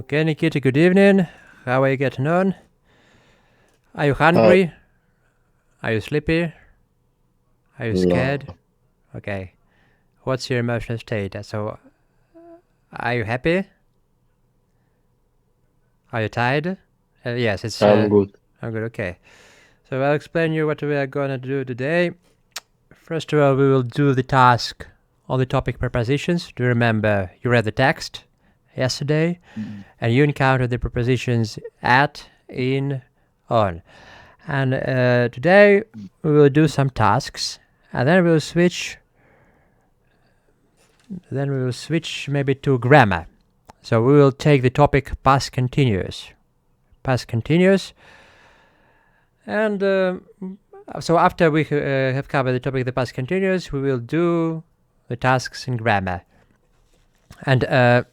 Okay, Nikita, good evening. How are you getting on? Are you hungry? Are you sleepy? Are you scared? No, Okay. What's your emotional state? So, are you happy? Are you tired? Yes, it's. I'm good. I'm good. Okay. So I'll explain you what we are gonna do today. First of all, we will do the task on the topic prepositions. Do you remember you read the text yesterday and you encountered the prepositions at, in, on. And today we will do some tasks, and then we will switch. Then we will switch maybe to grammar. So we will take the topic past continuous, and so after we have covered the topic the past continuous, we will do the tasks in grammar, and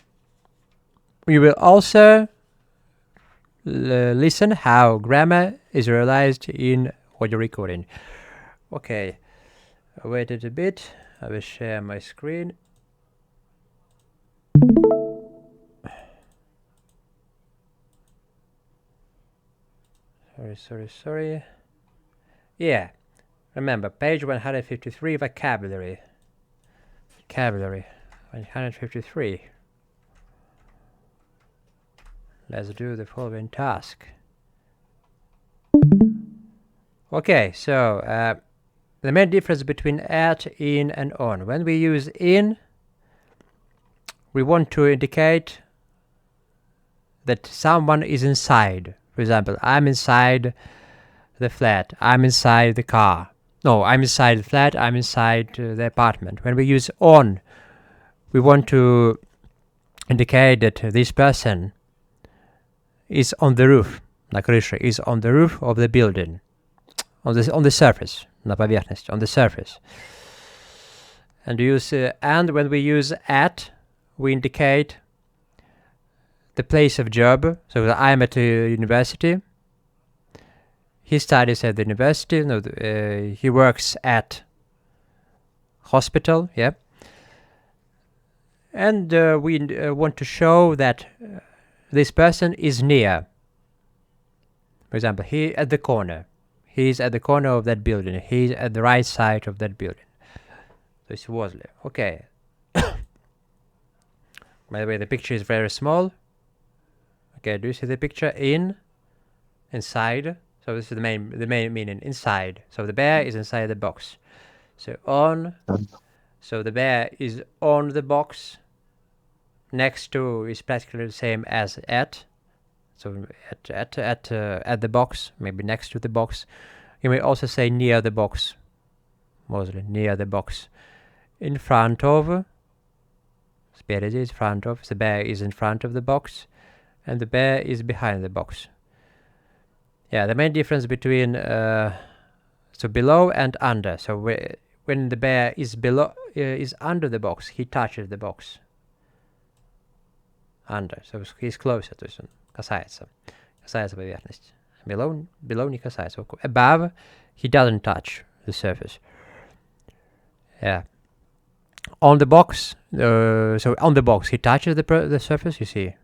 we will also listen how grammar is realized in audio recording. Okay, wait a bit. I will share my screen. Sorry. Yeah, remember, page 153, vocabulary. Vocabulary, 153. Let's do the following task. Okay, so the main difference between at, in, and on. When we use in, we want to indicate that someone is inside. For example, I'm inside the flat, I'm inside the car. No, I'm inside the flat, I'm inside the apartment. When we use on, we want to indicate that this person is on the roof, на крыше, is on the roof of the building, on the surface, на поверхность, on the surface. And when we use at, we indicate the place of job. So I am at a university. He studies at the university. No, he works at hospital. Yeah. And we want to show that this person is near. For example, he at the corner. He's at the corner of that building. He's at the right side of that building. So it's Worsley. Okay. By the way, the picture is very small. Okay, do you see the picture? Inside. So this is the main meaning. Inside. So the bear is inside the box. So on. So the bear is on the box. Next to is practically the same as at. So at the box, maybe next to the box. You may also say near the box. Mostly near the box. In front of. Speredi is front of. The bear is in front of the box, and the bear is behind the box. Yeah, the main difference between so below and under. So when the bear is below is under the box, he touches the box. Under, so he's closer to it. Касается поверхности. Below не касается. Above, he doesn't touch the surface. Yeah. On the box, so on the box, he touches the surface. You see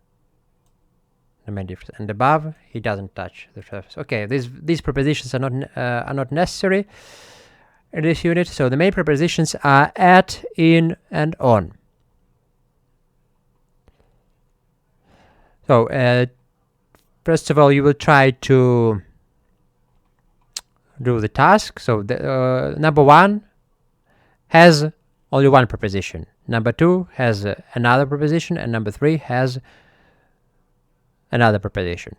the main difference. And above, he doesn't touch the surface. Okay, these prepositions are not necessary in this unit. So the main prepositions are at, in, and on. So first of all, you will try to do the task. So the, number one has only one preposition. Number two has another preposition, and number three has another preposition.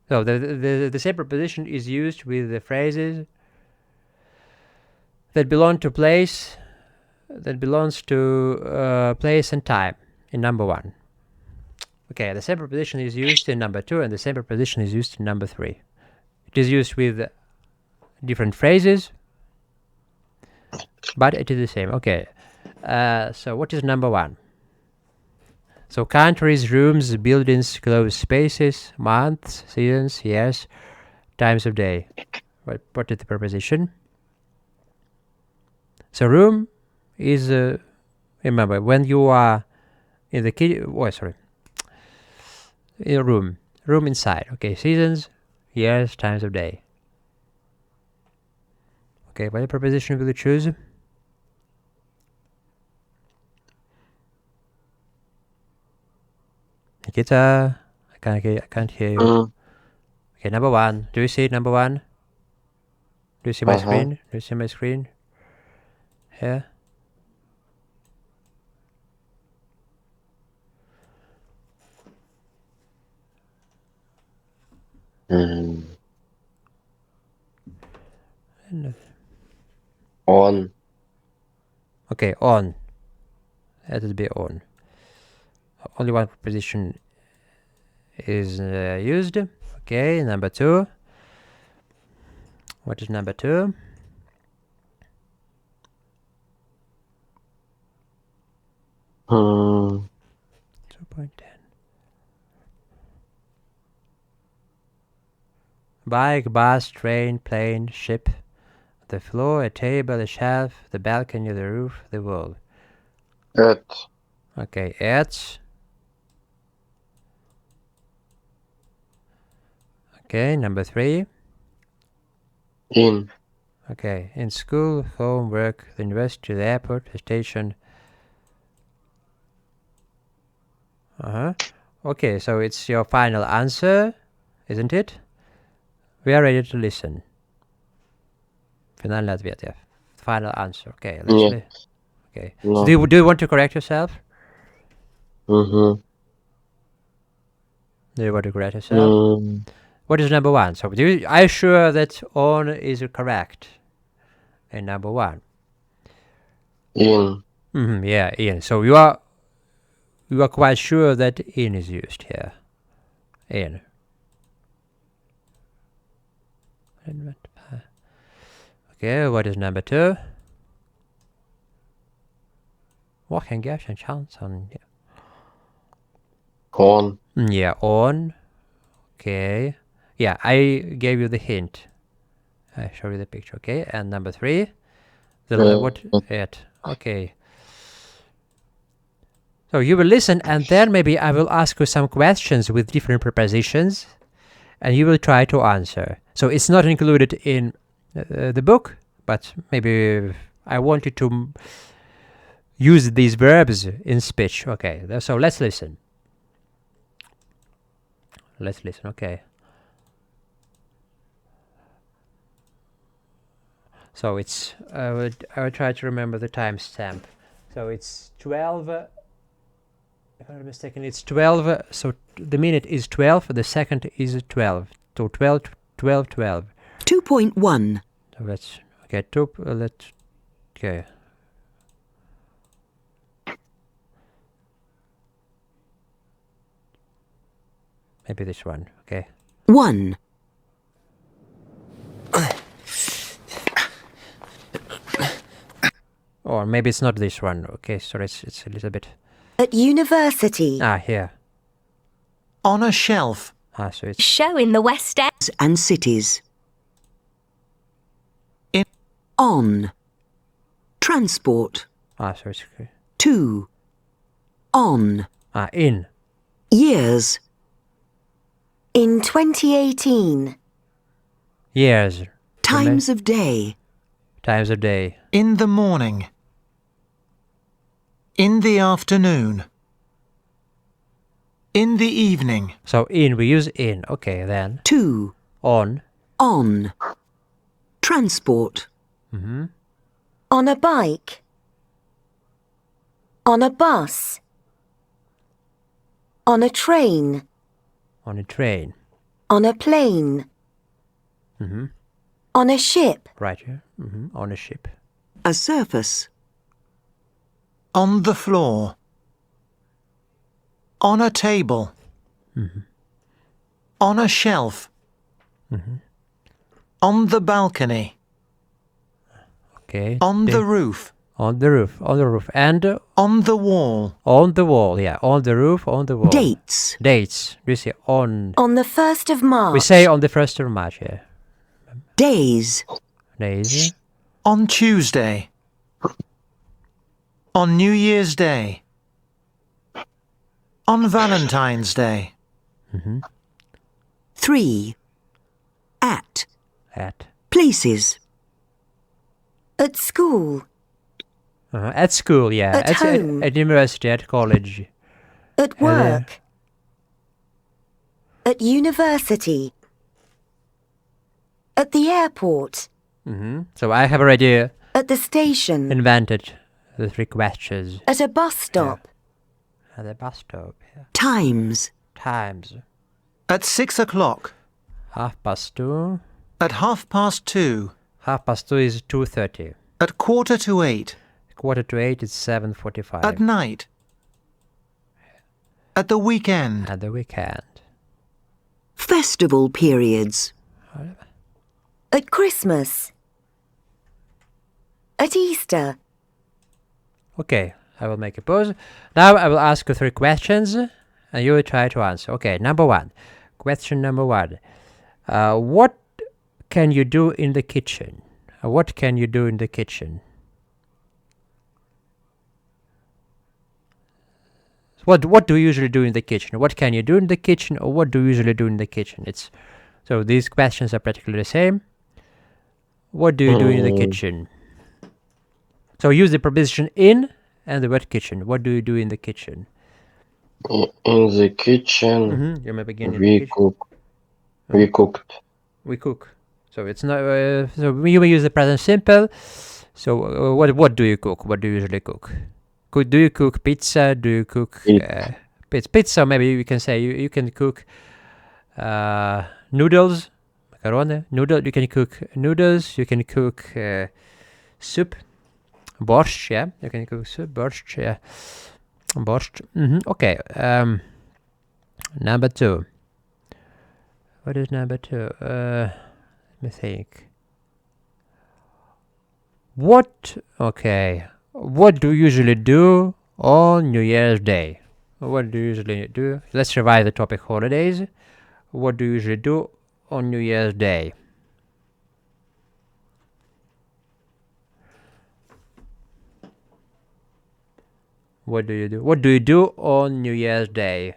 So the same preposition is used with the phrases that belong to place, that belongs to place and time in number one. Okay, the same preposition is used in number two, and the same preposition is used in number three. It is used with different phrases, but it is the same. Okay, so what is number one? So countries, rooms, buildings, closed spaces, months, seasons, years, times of day. What is the preposition? So room is remember when you are in the kitchen. Oh, sorry. A room. Room inside. Okay, seasons, years, times of day. Okay, what preposition will you choose? Nikita, I can't hear you. Okay, number one. Do you see it, number one? Do you see my screen? Do you see my screen? Here? On. Okay, on. Let it be on. Only one preposition is used. Okay, number two. What is number two? 2.10. Bike, bus, train, plane, ship, the floor, a table, a shelf, the balcony, the roof, the wall. At. Okay, at. Okay, number three. In. Okay, in school, home, work, the university, the airport, the station. Okay, so it's your final answer, isn't it? We are ready to listen. Finalny ответ, yeah. Final answer. Okay, let's okay. No. So do you want to correct yourself? Mm-hmm. Do you want to correct yourself? What is number one? So are you sure that on is correct in number one? In. Yeah, in. So you are quite sure that in is used here. In. Okay, what is number two? Walking gaps and chance on. On. Yeah, on. Okay. Yeah, I gave you the hint. I show you the picture. Okay, and number three. What? At. Okay. So you will listen, and then maybe I will ask you some questions with different prepositions, and you will try to answer. So it's not included in the book, but maybe I want you to use these verbs in speech. Okay, so let's listen. Let's listen, okay. So it's, I would try to remember the timestamp. So it's 12, if I'm not mistaken, it's 12, so the minute is 12, the second is 12. So 12, 12, 12. 2.1. So let's, okay, okay. Maybe this one, okay. 1. Or maybe it's not this one. Okay, sorry, it's a little bit. At university. Here. On a shelf. So it's Show in the West End. And cities. In. On. Transport. so it's 2. On. In. Years. In 2018. Years. Times of day. Times of day. In the morning. In the afternoon. In the evening. So in, we use in. Okay, then. 2. On. On. Transport. On a bike. On a bus. On a train. On a train. On a plane. On a ship. Right here. On a ship. A surface. On the floor. On a table. On a shelf. On the balcony. Okay. On the roof. On the roof. On the roof. And On the wall. on the wall. Yeah, on the roof, on the wall. Dates. Dates. We say on. On the 1st of March. We say on the 1st of March here. Days. Days. On Tuesday. On New Year's Day. On Valentine's Day. 3. At. At. Places. At school. At school, yeah. At home. At university, at college. At work. At university. At the airport. So I have already At the station. invented the 3 questions. At a bus stop. At the bus stop, yeah. Times. Times. At 6 o'clock. 2:30. At 2:30. 2:30 is 2:30. At 7:45. 7:45 is 7:45. At night. At the weekend. At the weekend. Festival periods. At Christmas. At Easter. Okay, I will make a pause. Now I will ask you 3 questions and you will try to answer. Okay, number 1. Question number 1. What can you do in the kitchen? What can you do in the kitchen? What do you usually do in the kitchen? What can you do in the kitchen, or what do you usually do in the kitchen? So these questions are practically the same. What do you do in the kitchen? So use the preposition in and the word kitchen. What do you do in the kitchen? In the kitchen, You may begin in the we kitchen. cook. We cooked. We cook. So it's not. So you may use the present simple. So what do you cook? What do you usually cook? Do you cook pizza? Do you cook pizza? Maybe you can say you can cook noodles, macaroni, noodle. You can cook noodles. You can cook soup, borscht. Yeah, you can cook soup, borscht. Yeah, borscht. Okay. Number 2. What is number 2? Let me think. What do you usually do on New Year's Day? What do you usually do? Let's revise the topic holidays. What do you usually do on New Year's Day? What do you do? What do you do on New Year's Day?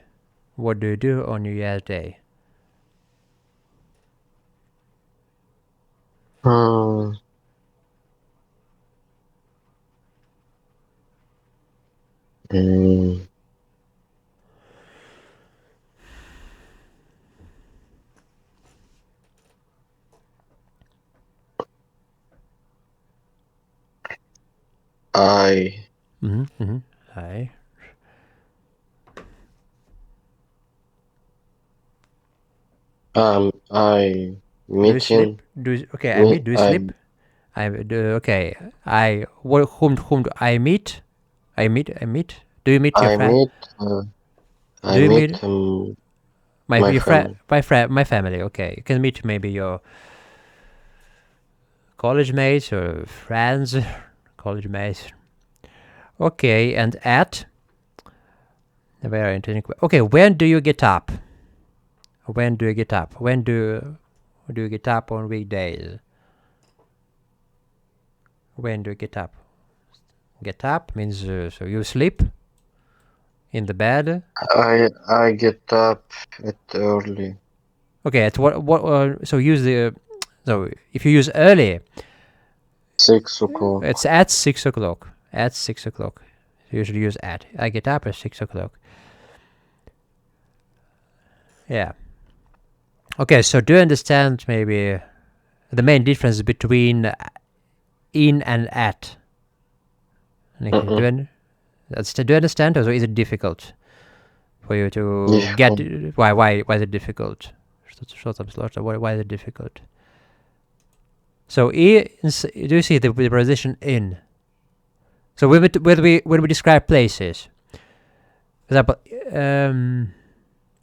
What do you do on New Year's Day? Hmm. Mm, I Hi. I Do you meeting. sleep? Do you sleep? I do. Okay. Whom do I meet? I meet. Do you meet your I friend? meet. Do I you meet meet my your family. my family? Okay. You can meet maybe your college mates or friends, college mates. Okay, and at a very interesting. Okay, when do you get up? When do you get up? When do you get up on weekdays? When do you get up? Get up means so you sleep in the bed. I get up at early. Okay, at what? So use the. So if you use early, 6 o'clock. it's at 6 o'clock. At 6 o'clock. You usually use at. I get up at 6 o'clock. Yeah. Okay, so do you understand maybe the main difference between in and at? Nikki, do you understand, or is it difficult for you to get? Why is it difficult? Why is it difficult? So do you see the preposition in? So when we describe places, for example,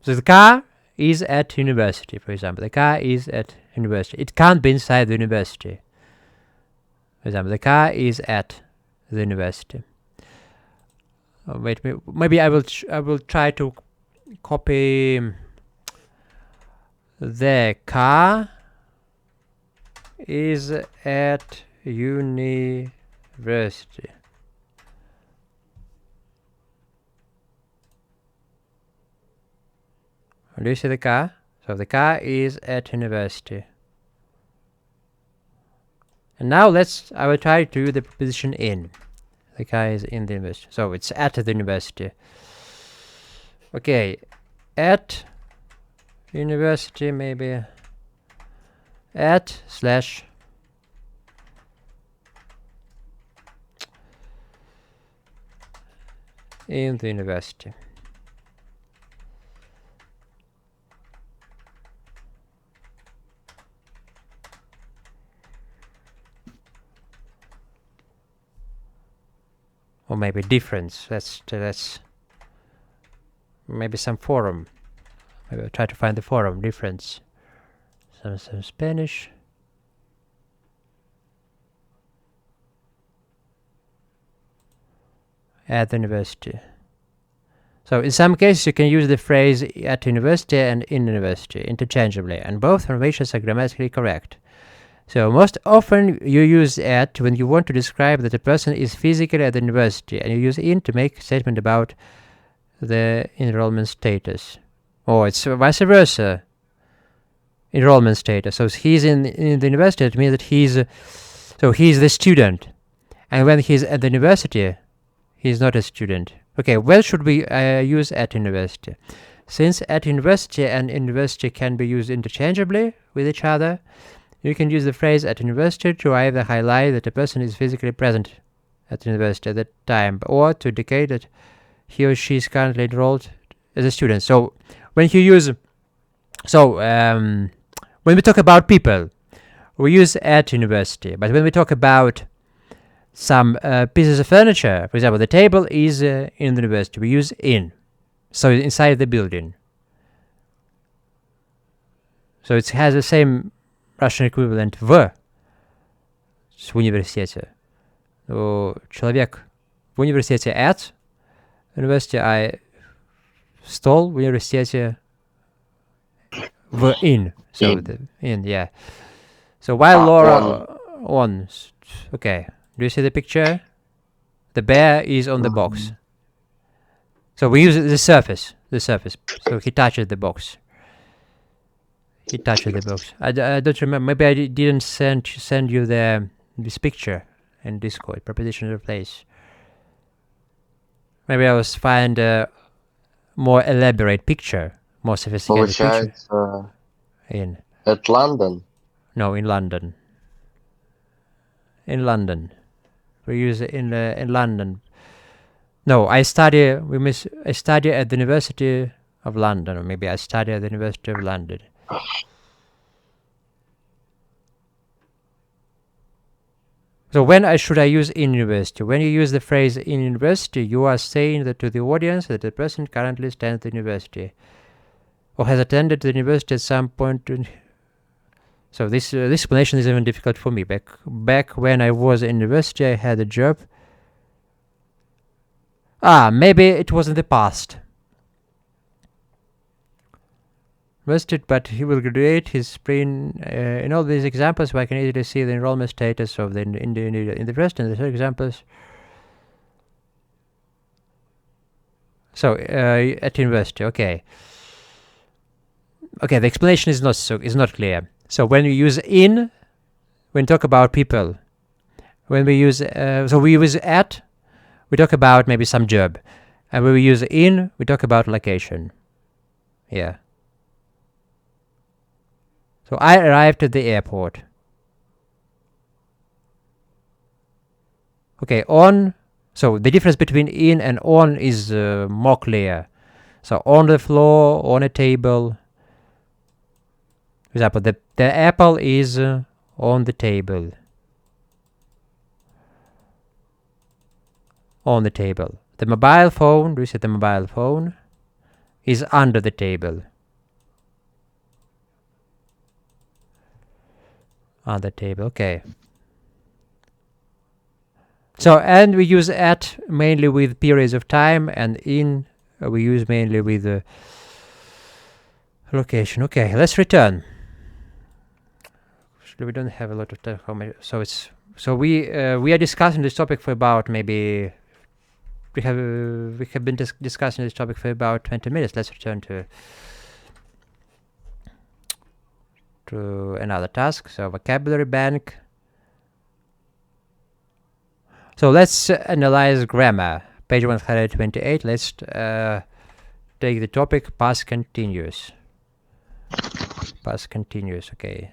so the car is at university. For example, the car is at university. It can't be inside the university. For example, the car is at the university. Wait, maybe I will try to copy the car is at university. Do you see the car? So the car is at university. And now I will try to use the preposition in. The car is in the university. So it's at the university. Okay, at university, maybe at slash in the university. Or maybe difference. Let's maybe some forum. Maybe I'll try to find the forum difference. Some Spanish. At the university. So in some cases you can use the phrase at university and in university interchangeably, and both formations are grammatically correct. So most often you use at when you want to describe that a person is physically at the university, and you use in to make a statement about the enrollment status. Or it's vice versa. Enrollment status. So he's in the university, it means that he's the student. And when he's at the university, he's not a student. Okay, where should we use at university? Since at university and university can be used interchangeably with each other, you can use the phrase at university to either highlight that a person is physically present at university at that time, or to indicate that he or she is currently enrolled as a student. So when you use, when we talk about people, we use at university. But when we talk about some pieces of furniture, for example, the table is in the university, we use in. So inside the building. So it has the same Russian equivalent в университете. Человек в университете at university, I стол в университете в in. So the in, yeah. So while Laura on. Okay. Do you see the picture? The bear is on the box. So we use the surface. So he touches the box. I don't remember. Maybe I didn't send you this picture in Discord. Preposition replace. Maybe I was find a more elaborate picture, more sophisticated picture. In at London. No, in London. In London. We use it in London. No, I study at the University of London, or maybe I study at the University of London. So when should I use in university? When you use the phrase in university, you are saying that to the audience that the person currently stands at the university, or has attended the university at some point. So this explanation is even difficult for me. Back when I was in university, I had a job. Maybe it was in the past. Rested, but he will graduate his spring. In all these examples, I can easily see the enrollment status of in the first and the third examples. So at university, okay. Okay, the explanation is not clear. So when we use in, when we talk about people, when we use we use at, we talk about maybe some job, and when we use in, we talk about location. Yeah. So I arrived at the airport. Okay, on. So the difference between in and on is more clear. So on the floor, on a table. For example, the apple is on the table. On the table. The mobile phone, do you see the mobile phone? Is under the table. On the table, okay. So, and we use at mainly with periods of time, and in we use mainly with the location. Okay, let's return. Actually, we don't have a lot of time. So we are discussing this topic for about maybe we have been discussing this topic for about 20 minutes. Let's return to to another task. So vocabulary bank. So let's analyze grammar. Page 128. Let's take the topic past continuous. Past continuous, okay.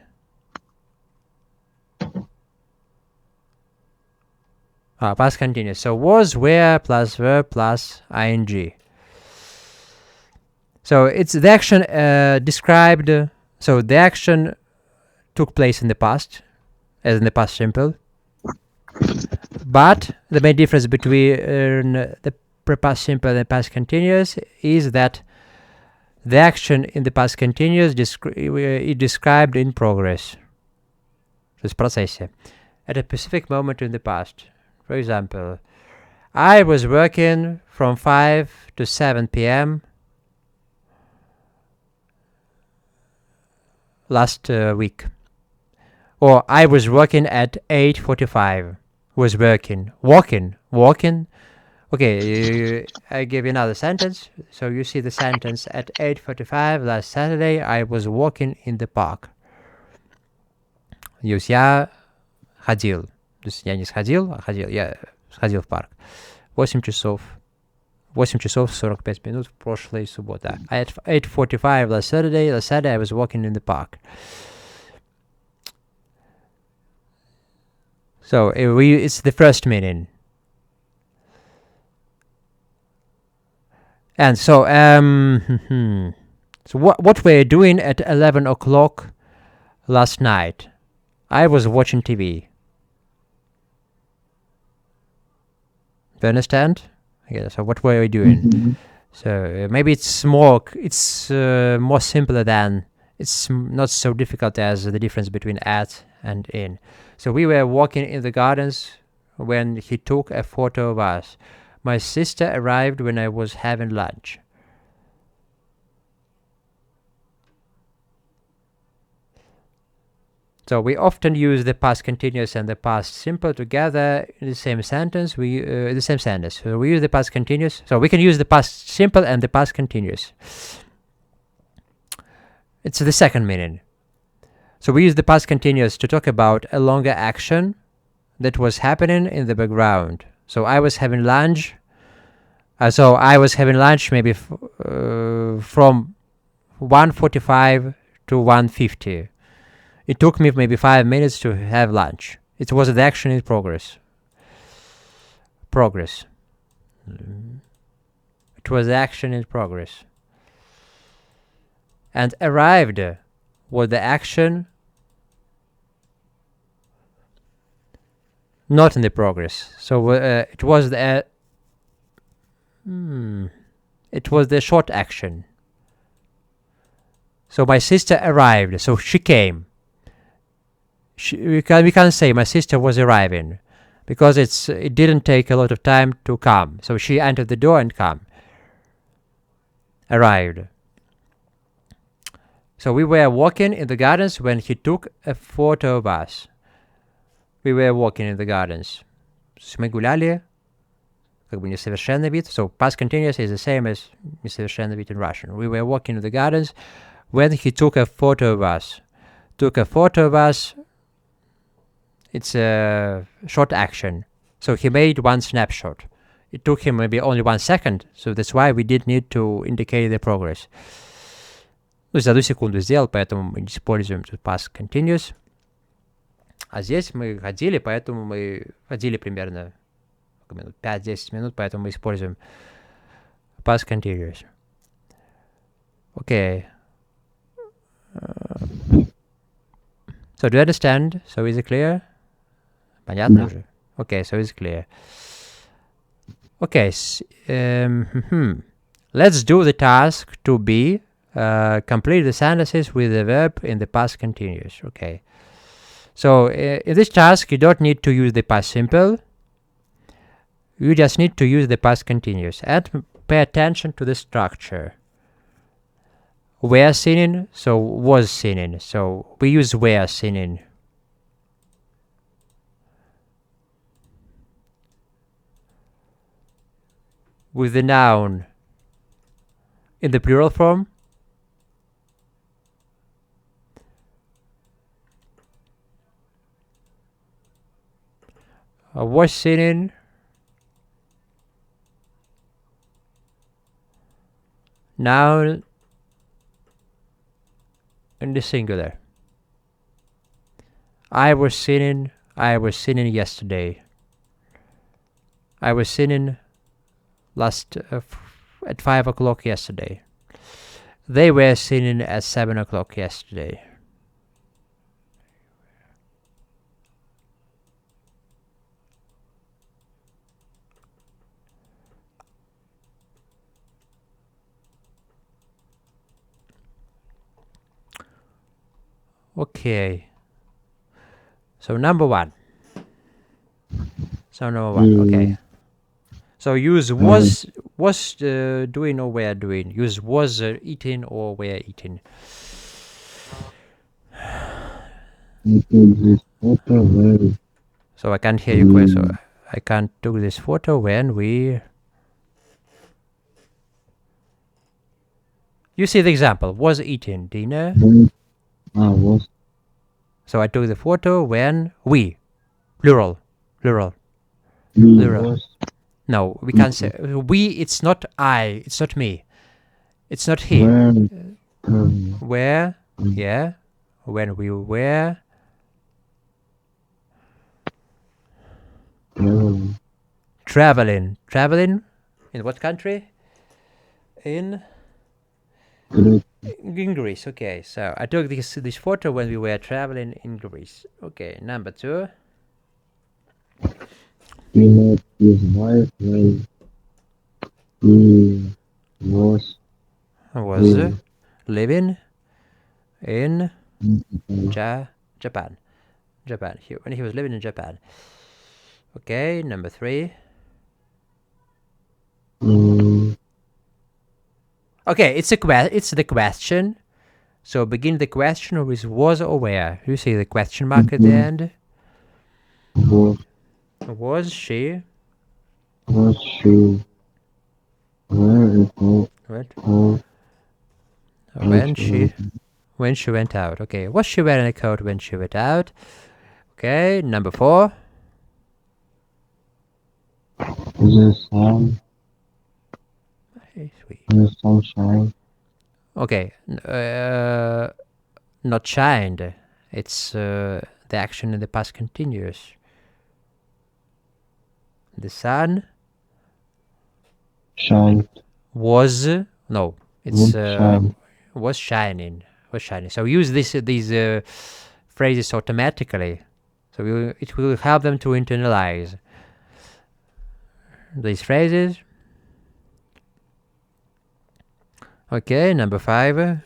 Past continuous. So was, were, plus verb, plus ing. So it's the action described. So the action took place in the past, as in the past simple. But the main difference between the past simple and the past continuous is that the action in the past continuous is described in progress. То есть в процессе. At a specific moment in the past. For example, I was working from 5 to 7 p.m. last week. Or I was working at 8:45. Was working. Walking. Okay, I give you another sentence. So you see the sentence at 8:45 last Saturday I was walking in the park. То есть я ходил. То есть я не сходил, а ходил. Я сходил в парк. 8 часов 45 минут в прошлой субботе. At 8:45 last Saturday I was walking in the park. So it's the first meaning. And so so what were you doing at 11 o'clock last night? I was watching TV. Do you understand? Okay, so what were you doing? So maybe it's more simpler than, it's not so difficult as the difference between at and in. So we were walking in the gardens when he took a photo of us. My sister arrived when I was having lunch. So we often use the past continuous and the past simple together in the same sentence. So we use the past continuous. So we can use the past simple and the past continuous. It's the second meaning. So we use the past continuous to talk about a longer action that was happening in the background. So I was having lunch. Maybe from 1:45 to 1:50. It took me maybe 5 minutes to have lunch. It was the action in progress. It was the action in progress. And arrived was the action not in the progress. So it was the short action. So my sister arrived. So she came. We can't say my sister was arriving because it didn't take a lot of time to come. So she entered the door and arrived. So we were walking in the gardens when he took a photo of us. We were walking in the gardens. Мы гуляли, как бы несовершенный вид. So past continuous is the same as несовершенный вид in Russian. We were walking in the gardens when he took a photo of us. Took a photo of us. It's a short action. So he made one snapshot. It took him maybe only 1 second. So that's why we did need to indicate the progress. Ну, за 1 секунду сделал, поэтому мы используем тут past continuous. А здесь мы ходили, поэтому мы ходили примерно 5-10 минут, поэтому мы используем past continuous. Okay. So do you understand? So is it clear? Понятно уже? Okay, so it's clear. Okay. Let's do the task to be. Complete the sentences with the verb in the past continuous. Okay. So in this task, you don't need to use the past simple. You just need to use the past continuous and pay attention to the structure. Were singing, so was singing. So we use were singing. With the noun in the plural form. was sitting. Noun in the singular. I was sitting yesterday. I was sitting at 5 o'clock yesterday. They were sitting at 7 o'clock yesterday. Okay. So number one. Okay. So use was doing or were doing. Use was eating or were eating. So I can't hear you quite. So I can't do this photo when we. You see the example. Was eating dinner. Was. So I took the photo when we. Plural. No, we can't say we. It's not I. It's not me. It's not he. Where? Yeah. When we were. Traveling. In what country? In Greece. Okay, so I took this photo when we were traveling in Greece. Okay, number two. He met his wife when he was Living in Japan. When he was living in Japan. Okay, number three. Okay, it's the question. So begin the question with was or where. You see the question mark at the end. Was she? Where When she went out. Okay, was she wearing a coat when she went out? Okay, number four. the sun, Hey, sweet. the sunshine, Okay, not shined. It's the action in the past continuous. The sun shine, was no. It's would shine, was shining. So use these phrases automatically. So it will help them to internalize these phrases. Okay, number five.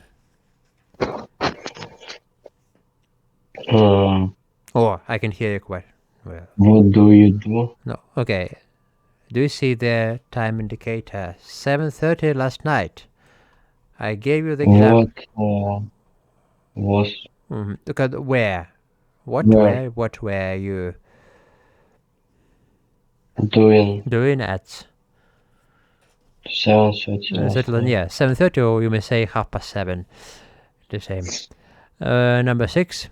Oh, I can hear you quite well. what do you do? No, okay. Do you see the time indicator? 7:30 last night. I gave you the example. What was Look at where. What Where? were you doing doing at 7:30 last Zetland? night? Yeah, 7:30, or you may say 7:30. The same. Number six.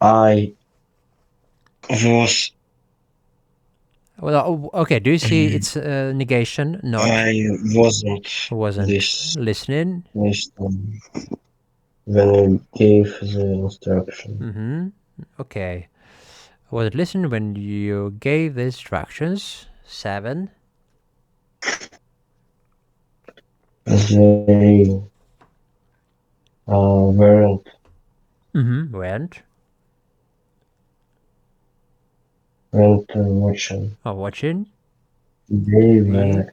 I was Well, okay. Do you see its negation? Not I wasn't wasn't listening. listening when I gave the instruction. Okay. Was it listened when you gave the instructions? 7. They weren't Went. watching. Watching. They were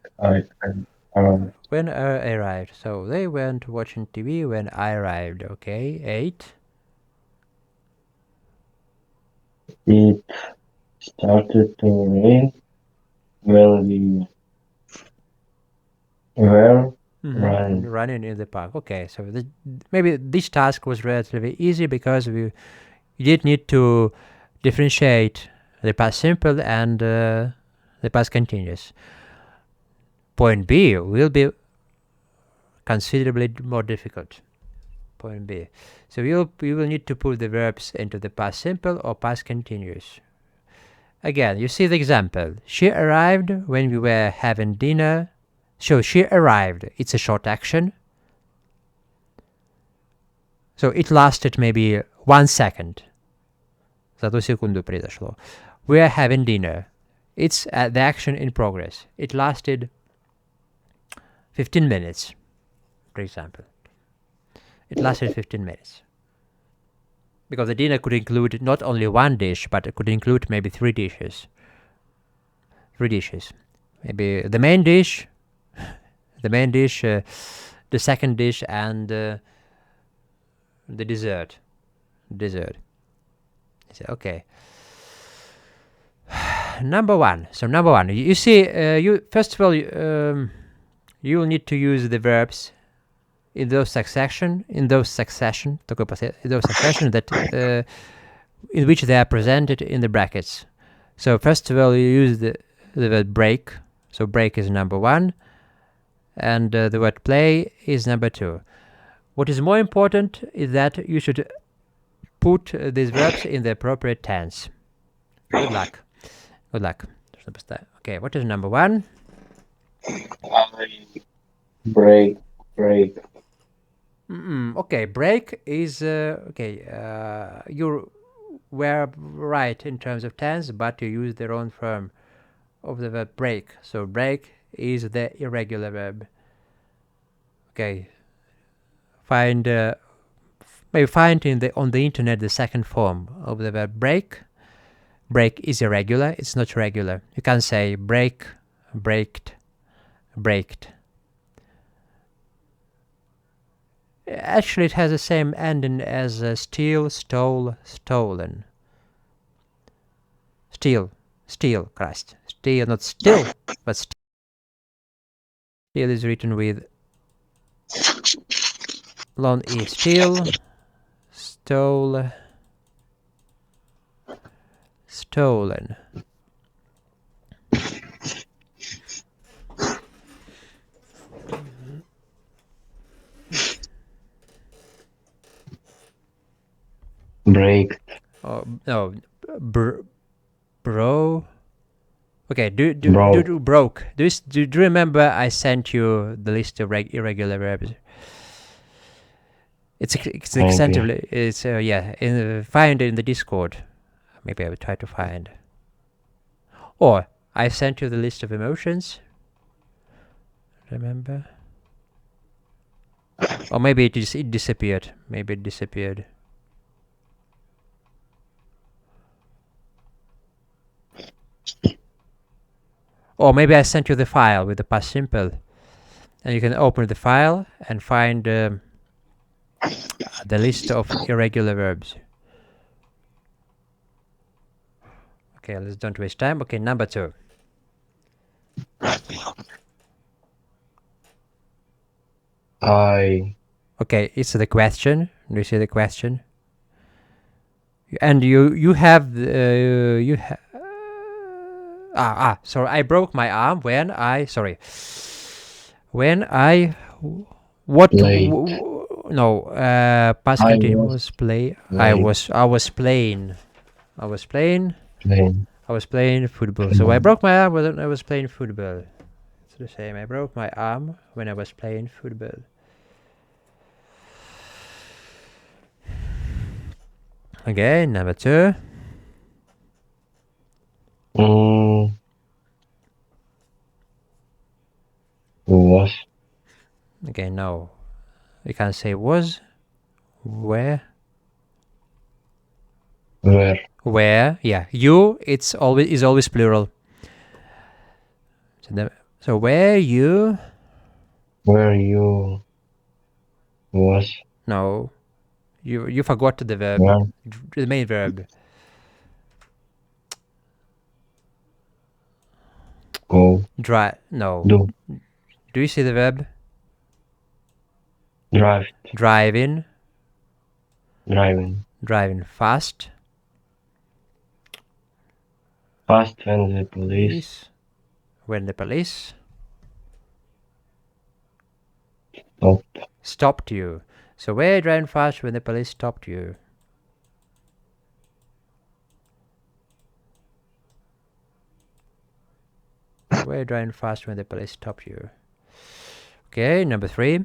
around. When I arrived. So they went watching TV when I arrived. Okay. 8. It started to rain when we were running in the park. Okay. So maybe this task was relatively easy because you did need to differentiate the past simple and the past continuous. Point B will be considerably more difficult. point B. So you will need to put the verbs into the past simple or past continuous. Again, you see the example. She arrived when we were having dinner. So she arrived. It's a short action. So it lasted maybe 1 second. За ту секунду произошло. We are having dinner. It's the action in progress. It lasted 15 minutes, for example. It lasted 15 minutes. Because the dinner could include not only one dish, but it could include maybe 3 dishes. 3 dishes. Maybe the main dish, the second dish, and the dessert. Dessert. I say, okay. Number one. So number one, you see, you first of all, you will need to use the verbs in those succession that in which they are presented in the brackets. So first of all, you use the word break. So break is number one, and the word play is number two. What is more important is that you should put these verbs in the appropriate tense. Good luck. Good luck. Okay, what is number one? Break. Okay, break is you were right in terms of tense, but you use the wrong form of the verb break. So break is the irregular verb. Okay, maybe find on the internet the second form of the verb break. Break is irregular. It's not regular. You can't say break, braked, braked. Actually, it has the same ending as steal, stole, stolen. Steal, Christ. Steal, not still, but steal. Steal is written with long E. Steal, stole, stolen. Break. Oh no, bro. Okay, Bro. broke. Do you remember I sent you the list of irregular verbs? It's extensively. It's find it in the Discord. Maybe I will try to find. Or I sent you the list of emotions. Remember? Or maybe it disappeared. Maybe it disappeared. Or maybe I sent you the file with the past simple, and you can open the file and find the list of irregular verbs. Okay, let's don't waste time. Okay, number two. Okay, it's the question. Do you see the question? And you have sorry, I broke my arm when I Played. Past continuous play. I was playing football. So I broke my arm when I was playing football. It's the same. I broke my arm when I was playing football. Okay, number two. Was. Okay, no. You can't say was. Where? Where? Yeah. You. It's always plural. So where you? Where you was. No. You forgot the verb. Where? The main verb. Go. No. Do. Do you see the verb? Drive. Driving. Driving. Driving fast. Fast when the police. When the police Stopped. stopped you. So where you driving fast when the police stopped you? Where you driving fast when the police stopped you? Okay, number 3.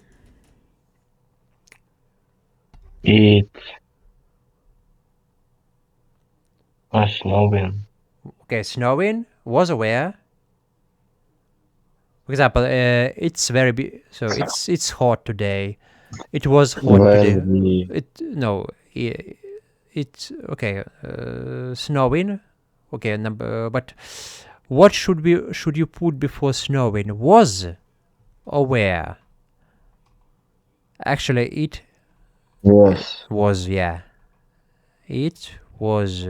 It was snowing. Okay, snowing. Was aware. For example, it's very so it's hot today. It was hot today. When we It's okay. Snowing. Okay, number. But what should you put before snowing? Was or where? Actually, it was. yeah. It was.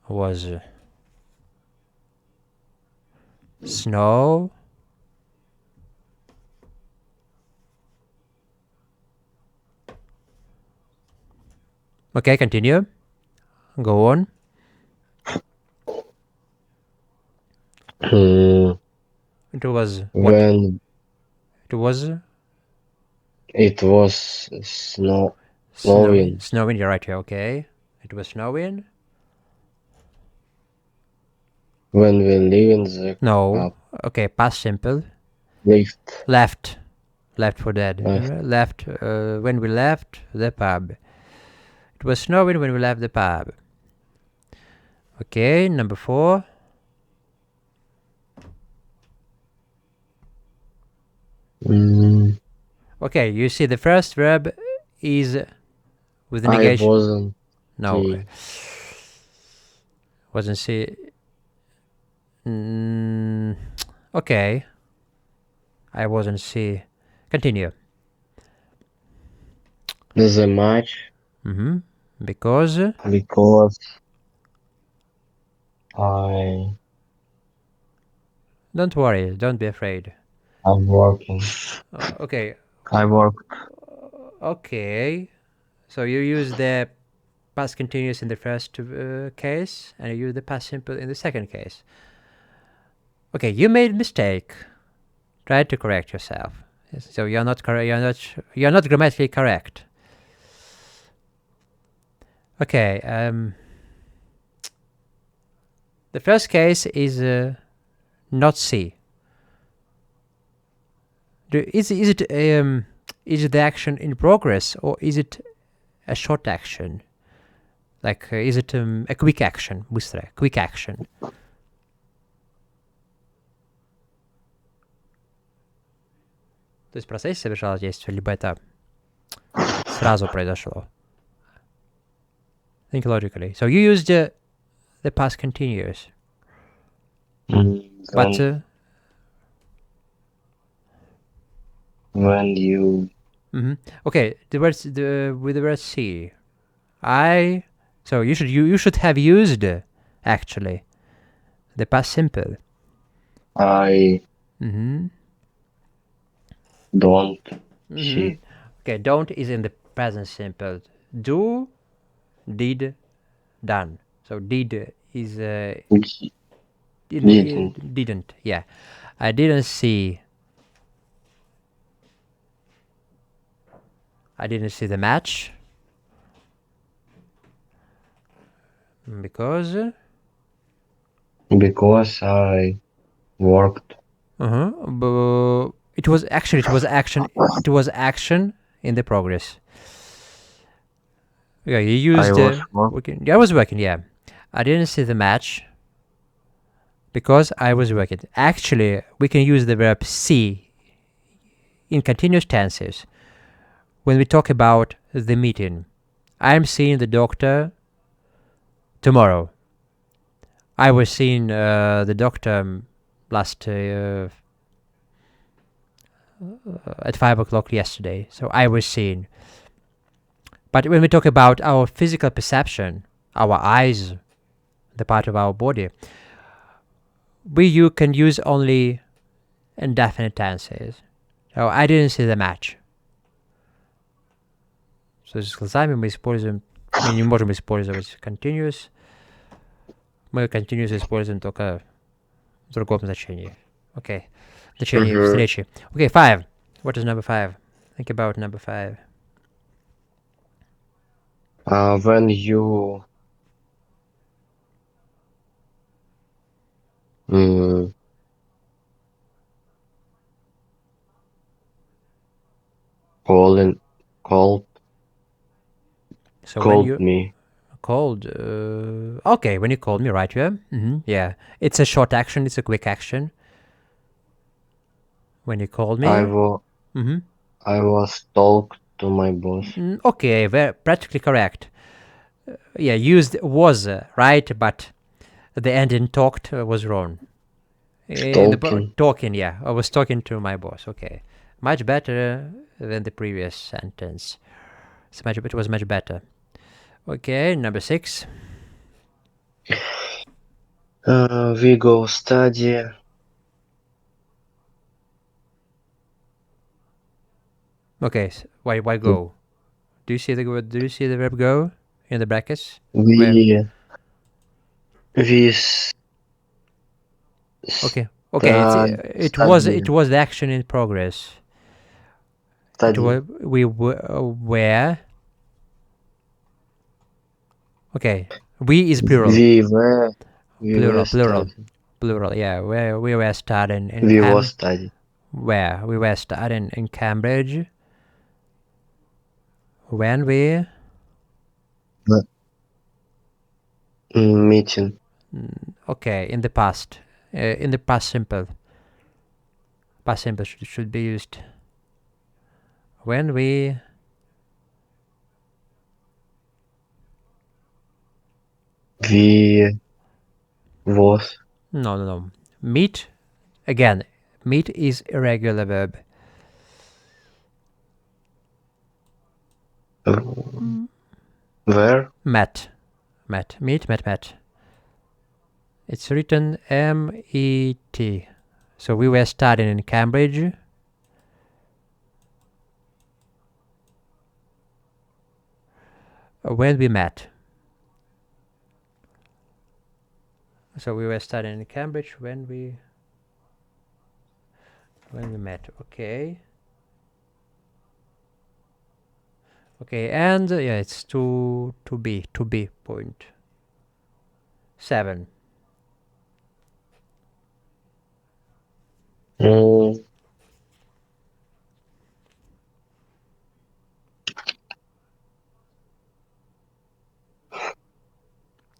Was snow. Okay, continue. Go on. It was what? When It was it was snowing. Snowing. You're right here. Okay. It was snowing. When we live in the No. Okay. Past simple. lift. Left. Left for dead. Left. Left. When we left the pub. It was snowing when we left the pub. Okay. Number 4. Okay. You see the first verb is with the negation. I wasn't. No. see. Wasn't see. Okay. I wasn't see. Continue. There's a match Because I don't worry, don't be afraid. I'm working. Okay. I work. Okay. So you use the past continuous in the first case, and you use the past simple in the second case. Okay, you made mistake. Try to correct yourself. So you're not correct. You're not grammatically correct. Okay. The first case is not see. Is it the action in progress, or is it a short action? Like is it a quick action? Быстрая, quick action. То есть в процессе совершалось действие, либо это сразу произошло. Think logically. So you used the past continuous. But when you okay, the words with the word see, so you should have used actually the past simple. I don't see. Okay, don't is in the present simple. Do, did, done. So did is didn't. Yeah, I didn't see. I didn't see the match because I worked. But it was action in the progress. Yeah, you used working. Yeah, I was working. Yeah, I didn't see the match because I was working. Actually, we can use the verb see in continuous tenses when we talk about the meeting. I'm seeing the doctor tomorrow. I was seeing the doctor last at 5 o'clock yesterday. So I was seeing. But when we talk about our physical perception, our eyes, the part of our body, you can use only indefinite tenses. So I didn't see the match. So с глазами мы не можем использовать continuous. Мы continuous используем только в другом значении. Okay. Значение встречи. Okay, 5. What is number 5? Think about number 5. When you called So when called you me. called, okay, when you called me, right? Yeah, yeah. It's a short action. It's a quick action. When you called me, I was talked to my boss. Okay, very practically correct. Yeah, used was right, but the end in talked was wrong. Talking, yeah. I was talking to my boss. Okay, much better than the previous sentence. It was much better. Okay, number 6. We go study. Okay, why go? Do you see the word? Do you see the verb go in the brackets? We Okay, it was the action in progress. study. We were. Okay, we is plural. We were Plural. studying. Plural. Yeah, where we were studying in We was studying. Where we were studying in Cambridge. When we Meeting. okay, in the past. In the past simple. Past simple should be used. When we Was. no. Meet again. Meet is irregular verb. Where? Met. Meet, met. It's written M-E-T. So we were studying in Cambridge. When we met. So we were studying in Cambridge when we met. Okay. Okay, and yeah, it's to be point 7.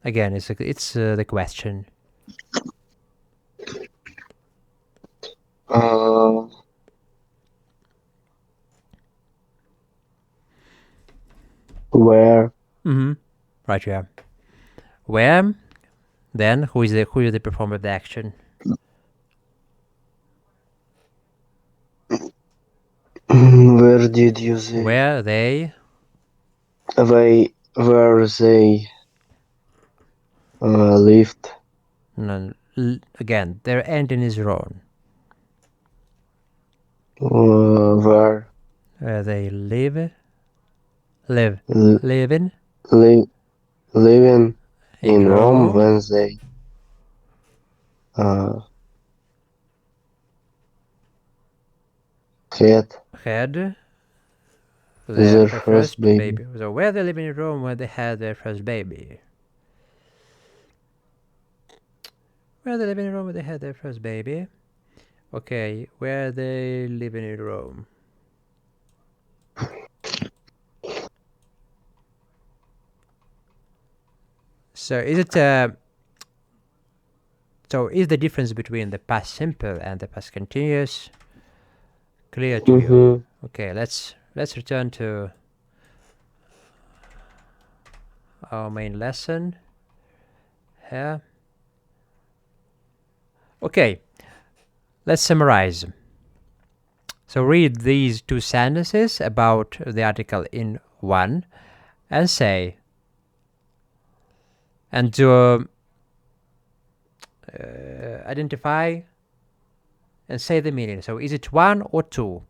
Again, it's the question. Where? Right, yeah. Where? Then who is the performer of the action? Where did you say? Where they Where they lived? no, again, their ending is wrong. Where They living living in Rome Rome. when they had their first baby. So where they living in Rome when they had their first baby? Where they living in Rome when they had their first baby? Okay, where they living in Rome? So is it so is the difference between the past simple and the past continuous clear to you? Okay, let's return to our main lesson here. Okay, let's summarize. So read these 2 sentences about the article in 1 and say and to identify and say the meaning. So is it 1 or 2?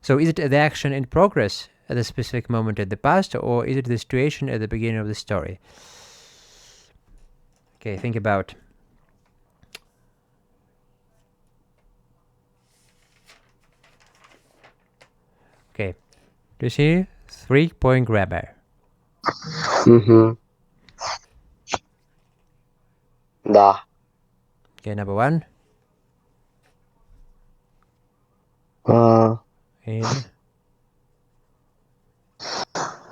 So is it the action in progress at a specific moment in the past, or is it the situation at the beginning of the story? Okay, think about. Okay, do you see 3-point grammar? Mm-hmm. Да. Okay, number 1. In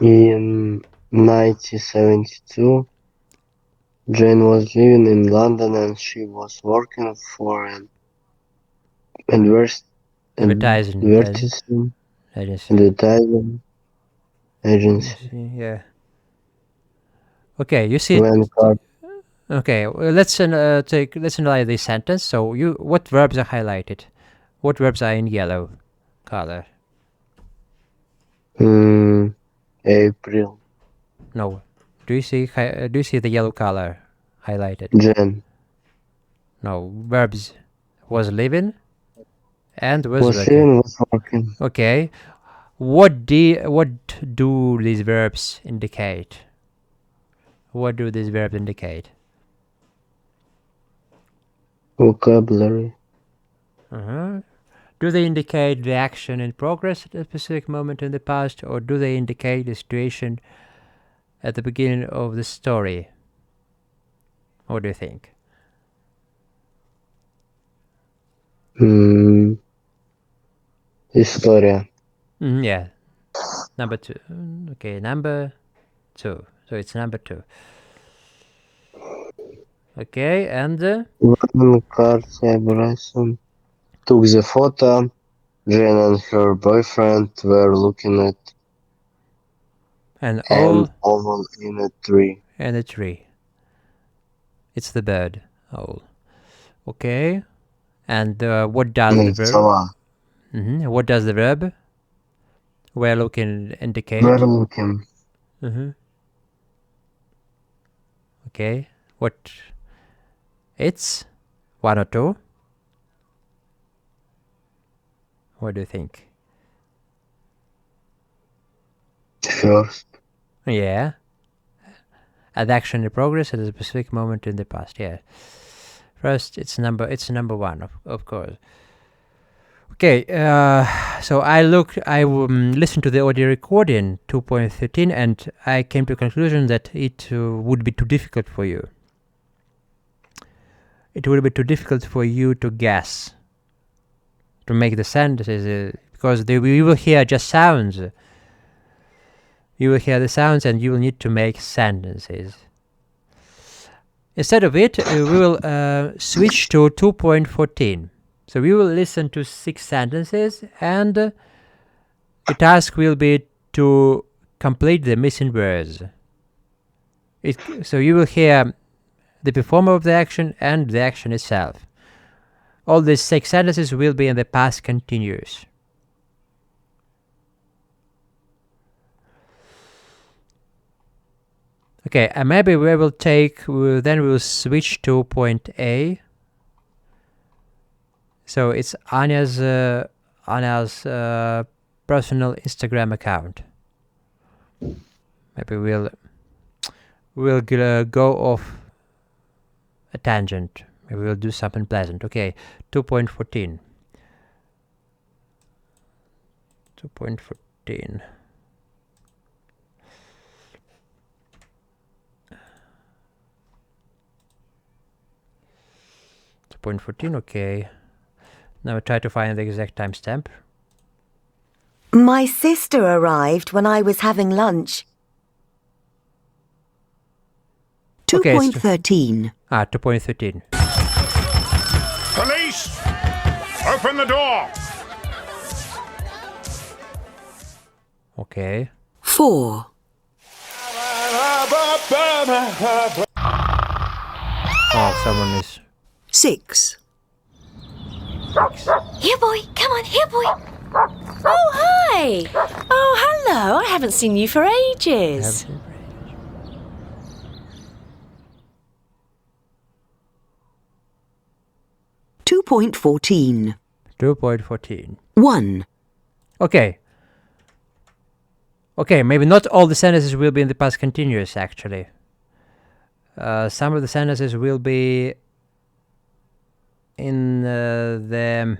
In 1972, Jane was living in London and she was working for an advertising. advertising Agency. advertising agency. Yeah. Okay, you see. When Carter Okay, well, let's analyze this sentence. So what verbs are highlighted? What verbs are in yellow color? April, No. Do you see the yellow color highlighted? Jen No. Verbs was living and was was working. living, was working. Okay. What do these verbs indicate? What do these verbs indicate? Vocabulary. Do they indicate the action in progress at a specific moment in the past, or do they indicate the situation at the beginning of the story? What do you think? Historia. Yeah. Number 2. Okay, number 2. So it's number 2. Okay, and When Carter Bryson took the photo, Jane and her boyfriend were looking at an an owl owl in a tree. and a tree. It's the bird, owl. Okay, and what does the verb? Сова. What does the verb? Were looking indicate? Were looking. Okay, what? It's 1 or 2. What do you think? First. Yeah. An action in progress at a specific moment in the past. Yeah. First, it's number 1, of course. Okay. So I listened to the audio recording 2.13, and I came to a conclusion that it would be too difficult for you. It would be too difficult for you to guess, to make the sentences, because we will hear just sounds. You will hear the sounds and you will need to make sentences. Instead of it, we will switch to 2.14. So we will listen to 6 sentences, and the task will be to complete the missing words. So you will hear the performer of the action and the action itself. All these 6 sentences will be in the past continuous. Okay, and maybe we will then we will switch to point A. So it's Anya's personal Instagram account. Maybe we'll go off a tangent. Maybe we'll do something pleasant. Okay, 2.14. 2.14. Okay. Now try to find the exact timestamp. My sister arrived when I was having lunch. Okay, 2.13. 2.13. Police! Open the door! Okay. 4. Oh, someone is. 6. Here, boy. Come on, here, boy. Oh, hi! Oh, hello. I haven't seen you for ages. 2.14. 2.14. 1. Okay. Okay, maybe not all the sentences will be in the past continuous, actually. Some of the sentences will be in the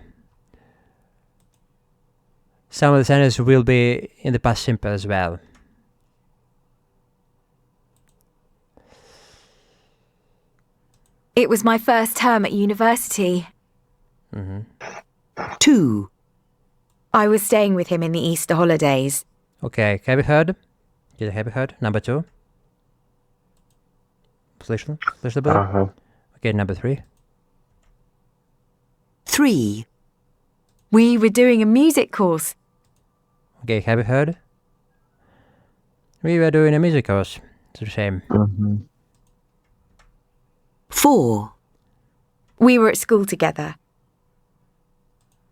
some of the sentences will be in the past simple as well. It was my first term at university. 2, I was staying with him in the Easter holidays. Okay, have you heard? Have you heard? Number 2. Слышно? Слышно было? Ага. Okay, number 3. 3, We were doing a music course. Okay, have you heard? We were doing a music course. It's the same. 4, We were at school together.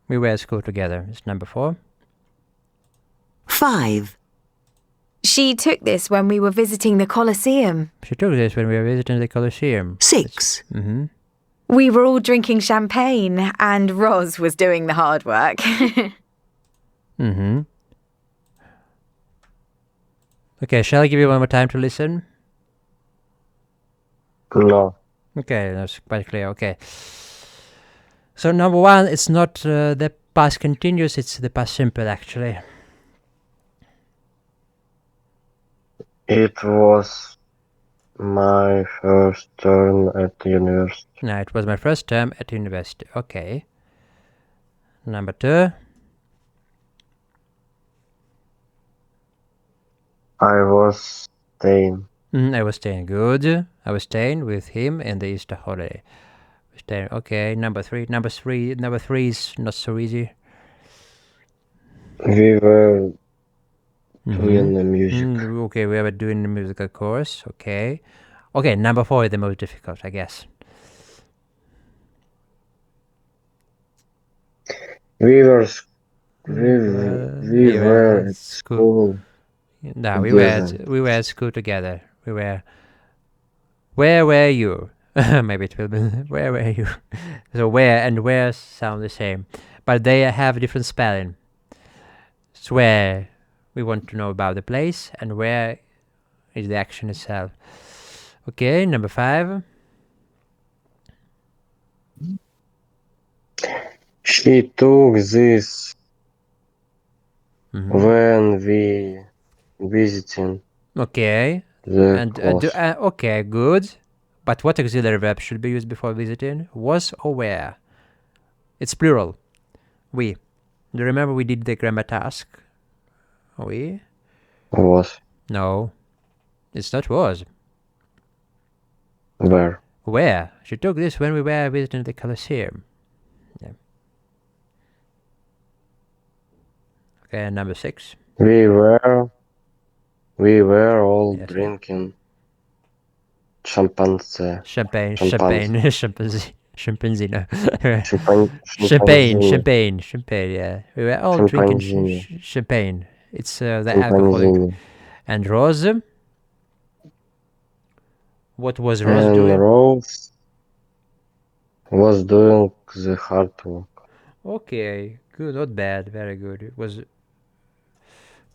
We were at school together. It's number 4. 5, She took this when we were visiting the Colosseum. She took this when we were visiting the Colosseum. 6, We were all drinking champagne and Roz was doing the hard work. Okay, shall I give you one more time to listen? No. Okay, that's quite clear. Okay. So number 1, it's not the past continuous, it's the past simple actually. It was my first term at university. No, it was my first term at university. Okay. Number 2. I was staying. I was staying. Good. I was staying with him in the Easter holiday. Staying. Okay. Number 3. Number 3 is not so easy. We were doing the music. Okay, we were doing the musical course. Okay. Okay, number 4 is the most difficult, I guess. We were at school. No, we together. were at school together. We were. Where were you? Maybe it will be. Where were you? So where and where sound the same, but they have different spelling. It's where we want to know about the place, and where is the action itself. Okay, number 5. She took this when we visiting Okay, the and course. okay, good. But what auxiliary verb should be used before visiting? Was or where? It's plural. We. Do you remember we did the grammar task? We? Was No. It's not was. where? Where? She took this when we were visiting the Colosseum. Yeah. Okay, number 6. We were all Yes, drinking champagne. Champagne. Champagne. Chimpanzee, no. Champagne. Champagne, yeah. We were all drinking Chimpanzee. champagne. It's the alcoholic. Champagne. And Rose? What was Rose And doing? Rose was doing the hard work. Okay, good, not bad, very good. It was.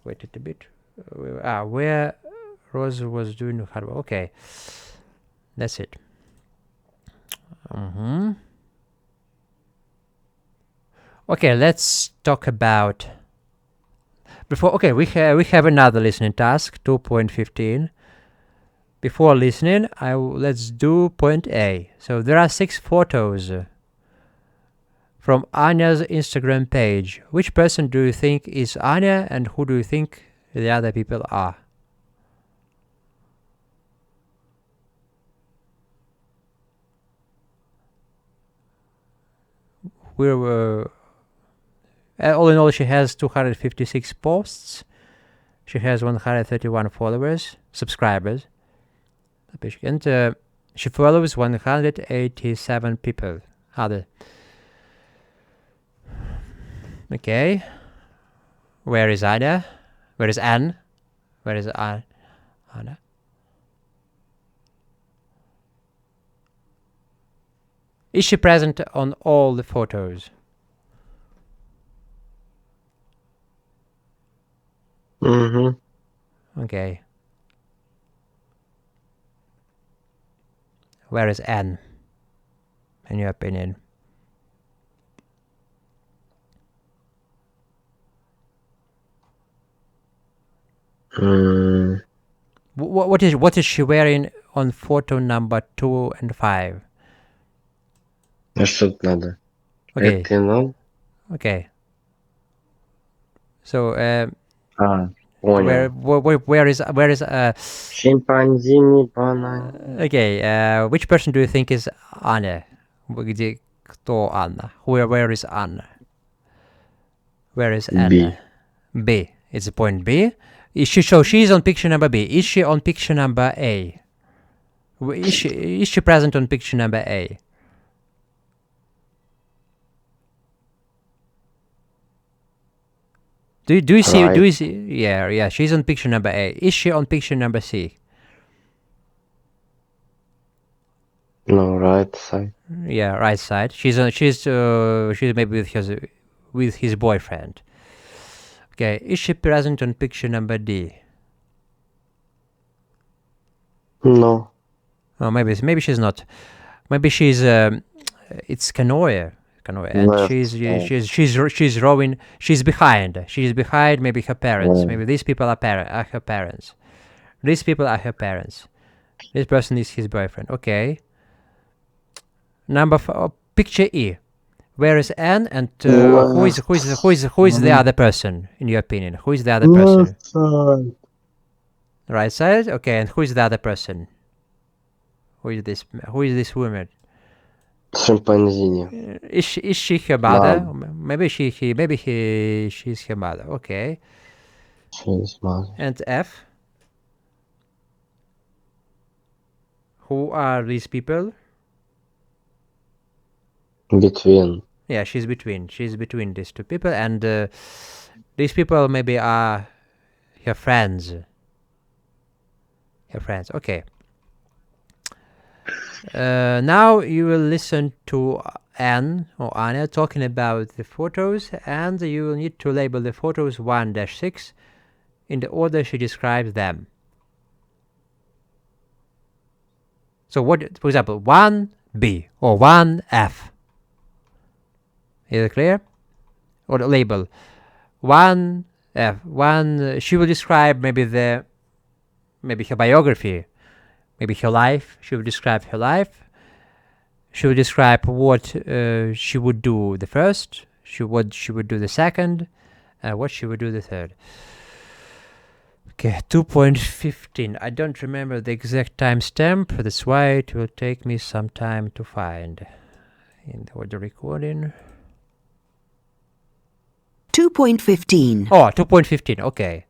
Wait a bit. Where Rose was doing hard work. Okay, that's it. Okay, let's talk about. Before, okay, we have another listening task, 2.15. Before listening, let's do point A. So there are 6 photos from Anya's Instagram page. Which person do you think is Anya, and who do you think the other people are? All in all, she has 256 posts. She has 131 followers, subscribers. And she follows 187 people. Okay. Where is Anna? Where is Anne? Where is Anna? Is she present on all the photos? Okay. Where is N? In your opinion? What is she wearing on photo number 2 and 5? А что тут надо? Okay. Это ну? Okay. So Понял. where is Шимпанзини, банан. okay, which person do you think is Anna? Где кто Anna? Where is Anna? Where is Anna? B. It's point B. So she's on picture number B. Is she on picture number A? Is she present on picture number A? Do you see? Right. Do you see? Yeah. She's on picture number A. Is she on picture number C? No, right side. Yeah, right side. She's maybe with his boyfriend. Okay, is she present on picture number D? No. Oh, maybe she's not. Maybe she's it's Canoe, and Left she's rowing. She's behind. She's behind. Maybe her parents. Yeah. Maybe these people are her parents. These people are her parents. This person is his boyfriend. Okay. Picture E. Where is N and who is the other person in your opinion? Who is the other person? Left side. Right side. Okay, and who is the other person? Who is this? Who is this woman? Шимпанзини. Is she her mother? Maybe she's her mother. Okay. She's mother. And F. Who are these people? Between. Yeah, she's between these two people, and these people maybe are her friends. Her friends. Okay. Now you will listen to Anne or Anna talking about the photos, and you will need to label the photos 1-6 in the order she describes them. So what, for example, 1B or 1F. Is it clear? Or the label 1F. She will describe maybe her biography. Maybe her life. She will describe her life. She will describe what she would do the first, what she would do the second, what she would do the third. Okay, 2.15. I don't remember the exact timestamp. That's why it will take me some time to find in the audio recording. 2.15. Oh, 2.15. Okay.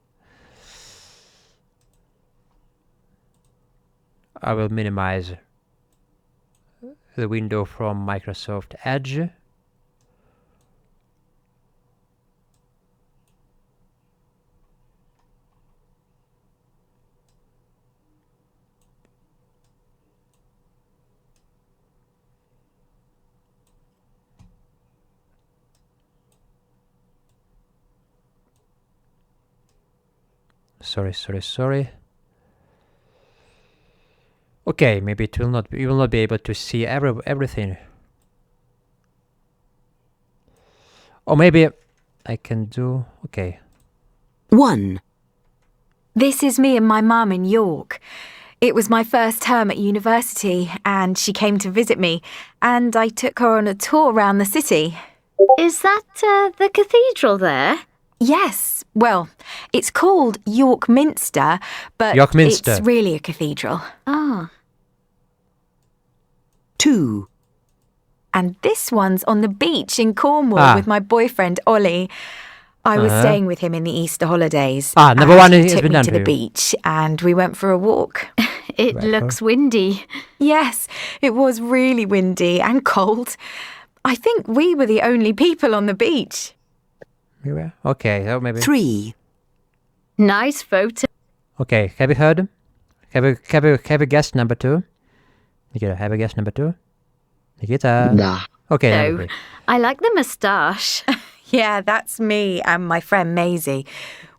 I will minimize the window from Microsoft Edge. Sorry. Okay, maybe it will not. You will not be able to see everything. Or maybe I can do. Okay. 1. This is me and my mum in York. It was my first term at university, and she came to visit me, and I took her on a tour around the city. Is that the cathedral there? Yes, well, it's called York Minster, but York Minster. it's really a cathedral. Ah. 2. And this one's on the beach in Cornwall with my boyfriend Ollie. I was staying with him in the Easter holidays. Number and one he has took been me done to for the you. beach, and we went for a walk. It looks windy. Yes, it was really windy and cold. I think we were the only people on the beach. Okay, so maybe. 3. Nice photo. Okay, have you heard? Have you guessed number 2? Nikita, have you guessed number 2? Nikita. Да. Okay. No. Number 3. I like the moustache. Yeah, that's me and my friend Maisie.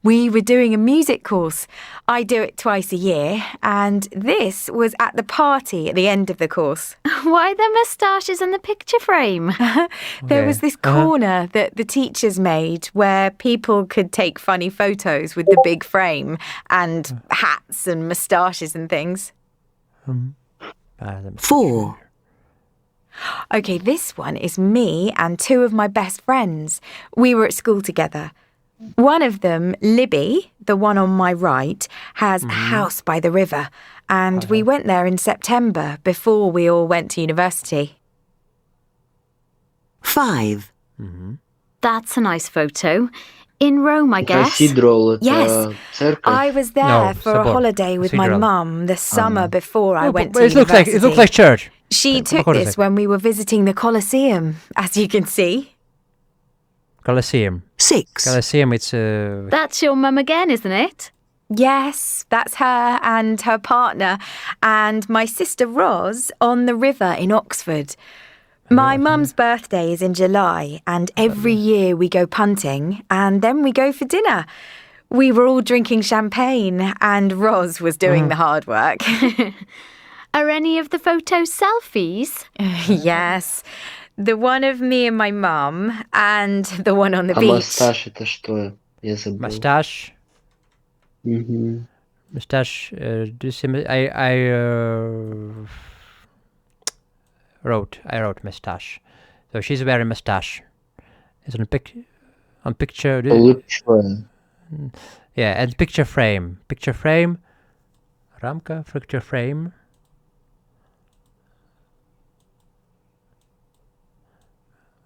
We were doing a music course. I do it twice a year, and this was at the party at the end of the course. Why the moustaches in the picture frame? There was this corner that the teachers made where people could take funny photos with the big frame and hats and moustaches and things. 4. Okay, this one is me and 2 of my best friends. We were at school together. One of them, Libby, the one on my right, has a house by the river, and we went there in September before we all went to university. 5. That's a nice photo. In Rome, I guess. Cathedral, Yes, церковь. I was there No, for a Sabor. holiday with my Cathedral. mum the summer before I went to It looks university. like church. She took Hold on a this sec. when we were visiting the Colosseum, as you can see. Colosseum. 6. Colosseum, it's That's your mum again, isn't it? Yes, that's her and her partner and my sister Roz on the river in Oxford. My mum's birthday is in July, and every year we go punting and then we go for dinner. We were all drinking champagne and Roz was doing the hard work. Are any of the photos selfies? Yes, the one of me and my mum and the one on the А beach. масташ это что? Я забыл. mustache. Мгм. Mustache. Do you see? I wrote mustache. So she's wearing mustache. It's on picture. Лучшее. Yeah, and picture frame. Picture frame. Рамка, picture frame.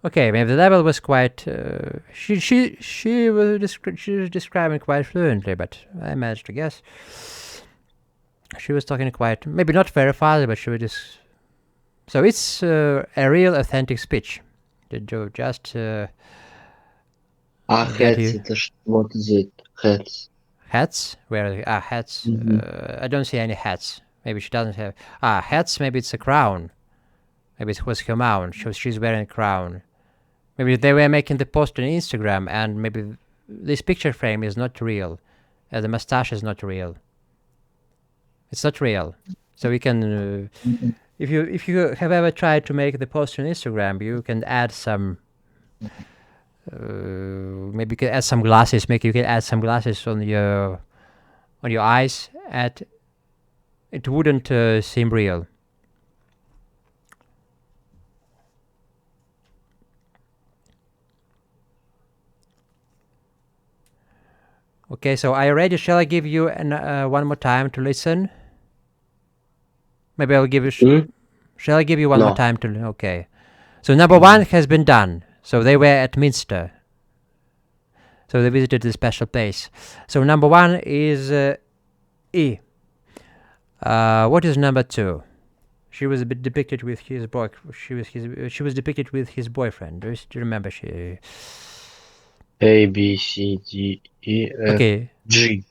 Okay, maybe the level was quite. She was describing quite fluently, but I managed to guess. She was talking quite, maybe not very fast, but she was just. So it's a real authentic speech. Did you just А Get heads, you. это что? What is it? Heads. hats? Where are they? Hats. I don't see any hats. Maybe she doesn't have. Hats. Maybe it's a crown. Maybe it was her mount. She's wearing a crown. Maybe they were making the post on Instagram, and maybe this picture frame is not real. The mustache is not real. It's not real. So we can, if you have ever tried to make the post on Instagram, you can add some. Maybe you can add some glasses. Maybe you can add some glasses on your eyes, and it wouldn't seem real. Okay, so are you ready? Shall I give you one more time to listen? Maybe I'll give you. Shall I give you one more No. time to? Okay. So number 1 has been done. So they were at Minster. So they visited the special place. So number 1 is E. What is number 2? She was depicted with his boy. She was depicted with his boyfriend. Do you remember? She. A, B, C, D, E, F, Okay. G.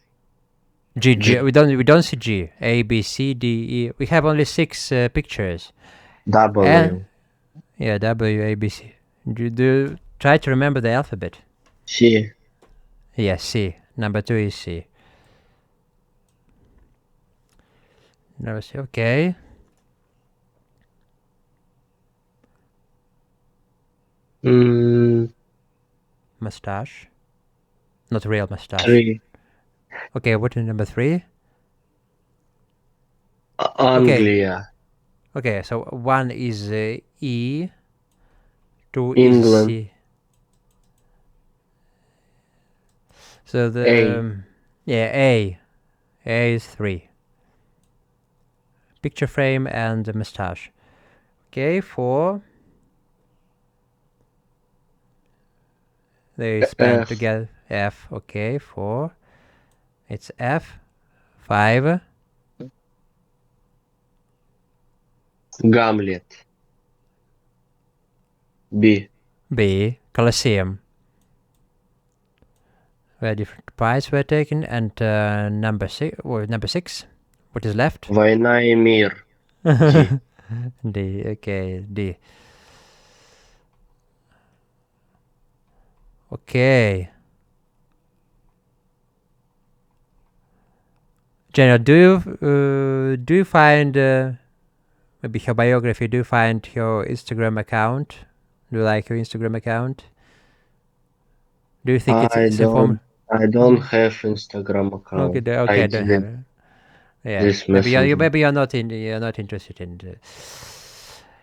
G. We don't see G. A, B, C, D, E. We have only 6 pictures. W. And yeah, W, A, B, C. Do try to remember the alphabet. C. Yes, C. Number 2 is C. Number C. Okay. Mustache. Not real mustache. 3. Okay, what is number 3? Anglia. Okay, so 1 is E. 2 England. is C. So the A. yeah, A is 3. Picture frame and the mustache. Okay, 4. They spend F. together. F. Okay, 4. It's F. 5. Гамлет. B. B. Colosseum. Where different parts were taken, and number 6. Number 6. What is left? Война и мир. D. Okay, D. Okay. Jenna, do you find maybe her biography? Do you find your Instagram account? Do you like your Instagram account? Do you think it's a form? I don't have Instagram account. Okay, I don't have delete it. Yeah, this maybe messenger. you're not interested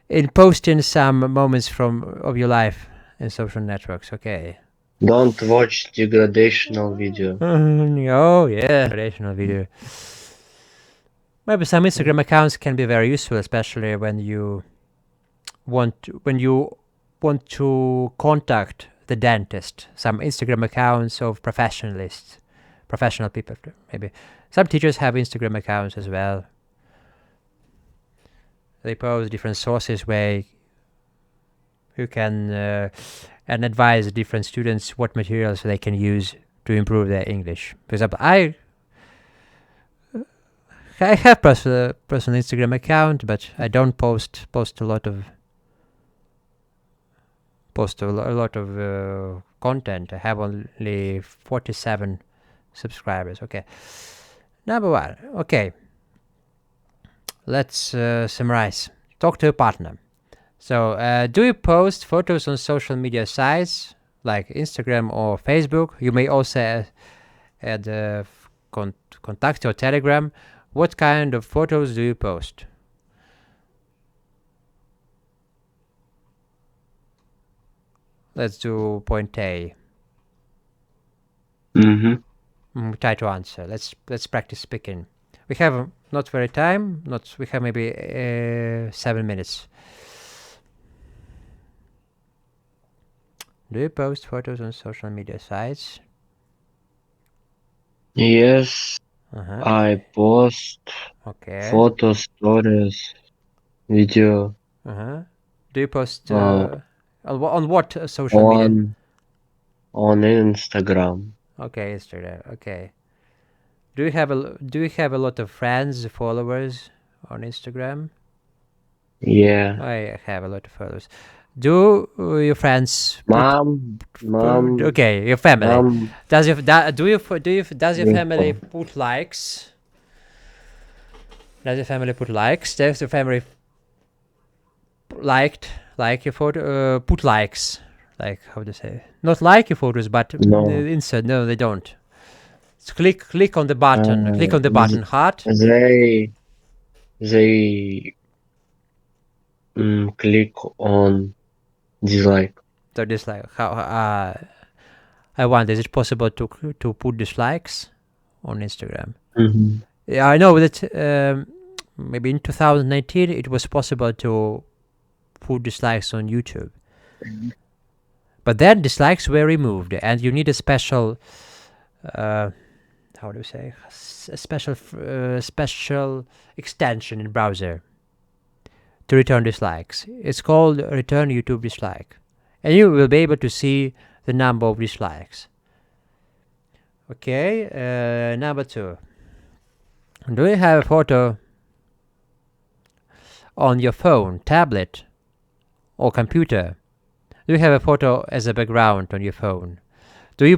in posting some moments of your life in social networks. Okay. Don't watch degradational video. Oh yeah, relational video. Maybe some Instagram accounts can be very useful, especially when you want to contact the dentist. Some Instagram accounts of professional people, maybe. Some teachers have Instagram accounts as well. They post different sources where you can and advise different students what materials they can use to improve their English. For example, I have personal Instagram account, but I don't post a lot of content. I have only 47 subscribers. Okay, number 1. Okay, let's summarize. Talk to your partner. So, do you post photos on social media sites like Instagram or Facebook? You may also add contact or Telegram. What kind of photos do you post? Let's do point A. Try to answer. Let's practice speaking. We have not very time. We have maybe 7 minutes. Do you post photos on social media sites? Yes, I post Okay. photos, stories, video Do you post on what social media? on Instagram. Okay, Instagram. Okay. Do you have a lot of friends, followers on Instagram? Yeah. I have a lot of followers. Do your friends Mom. Okay, your family. Mom. Does your family put likes? Does your family put likes? Does your family like your photo? Put likes, like how to say? Not like your photos, but insert. No, they don't. So click on the button. Click on the button. Heart. They click on dislike. So dislike. How? I wonder, is it possible to put dislikes on Instagram? Yeah, I know that maybe in 2019 it was possible to put dislikes on YouTube, but then dislikes were removed, and you need a special, how do you say, a special extension in browser to return dislikes. It's called return YouTube dislike, and you will be able to see the number of dislikes. Okay, number 2. Do you have a photo on your phone, tablet, or computer? Do you have a photo as a background on your phone? Do you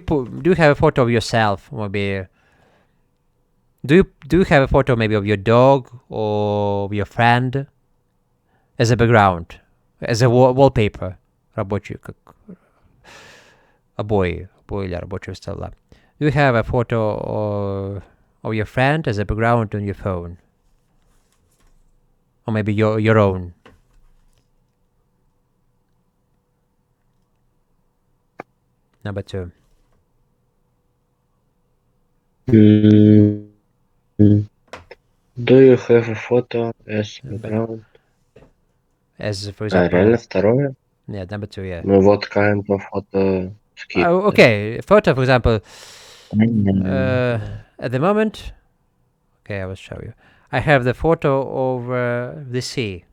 have a photo of yourself? Maybe. Do you have a photo maybe of your dog or of your friend as a background, as a wallpaper? Обои рабочего стола. Do you have a photo of your friend as a background on your phone? Or maybe your own? Number 2. Do you have a photo as background? As, for example... реально второе? Yeah, number 2, yeah. Ну, what kind of photo skip? Okay, photo, for example... at the moment... Okay, I will show you. I have the photo of the sea.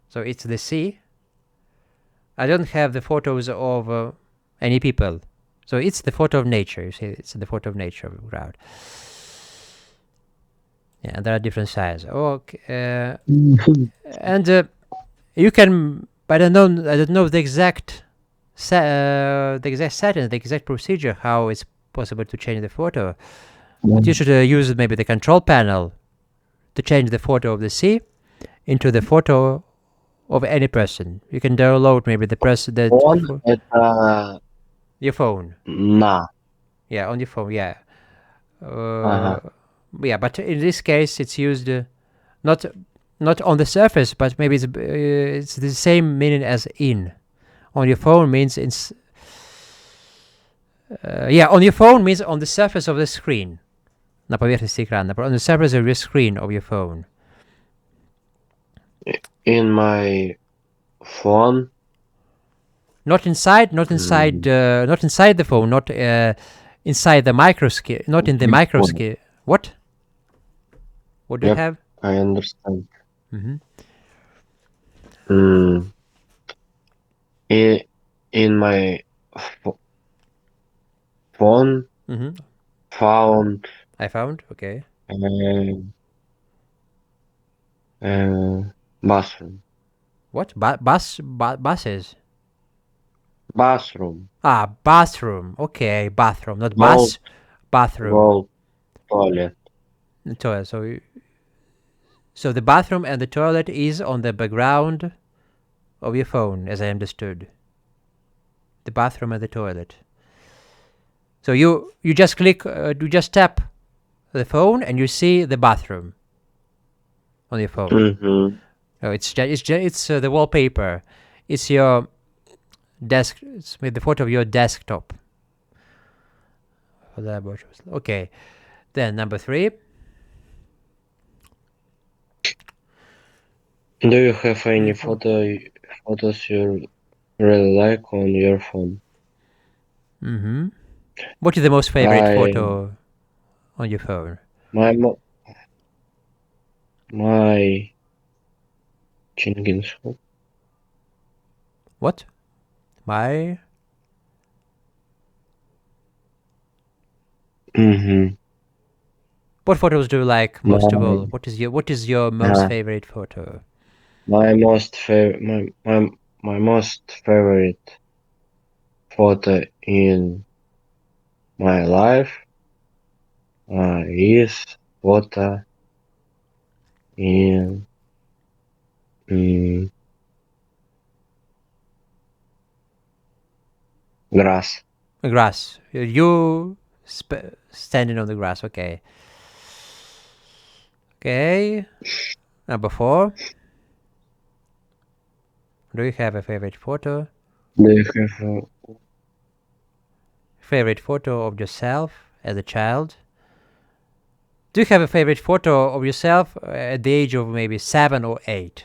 So it's the sea. I don't have the photos of any people. So it's the photo of nature. You see, it's the photo of nature of the crowd. Yeah, there are different sizes. Okay, and you can. I don't know the exact settings, the exact procedure how it's possible to change the photo. But you should use maybe the control panel to change the photo of the sea into the photo of any person. You can download maybe the person that Фон — это your phone. на. Yeah, on your phone. Yeah. Ага. Yeah, but in this case, it's used not on the surface, but maybe it's the same meaning as in. On your phone means it's on your phone means on the surface of the screen. На поверхности экрана. On the surface of your screen of your phone. In my phone. Not inside the phone, not inside the microscope, not in the microscope. What? What do you Yep. have? I understand. Mhm. In my phone Mhm. found I found. Okay. bathroom. What? Buses. Bathroom. Ah, bathroom. Okay, bathroom, not Gold. bus. Bathroom. Gold toilet. Toilet. So the bathroom and the toilet is on the background of your phone, as I understood. The bathroom and the toilet. So you just click, you just tap the phone and you see the bathroom on your phone. Mm-hmm. Oh, it's the wallpaper. It's your desk. It's with the photo of your desktop. Okay, then number 3. Do you have any photos you really like on your phone? Mm-hmm. What is the most favorite photo on your phone? My Chingis. What? My. Mm-hmm. What photos do you like most of all? What is your most favorite photo? My most favorite photo in my life is photo in grass. Grass. You standing on the grass. Okay. Okay. Number 4. Do you have a favorite photo? Do you have Favorite photo of yourself as a child? Do you have a favorite photo of yourself at the age of maybe 7 or 8?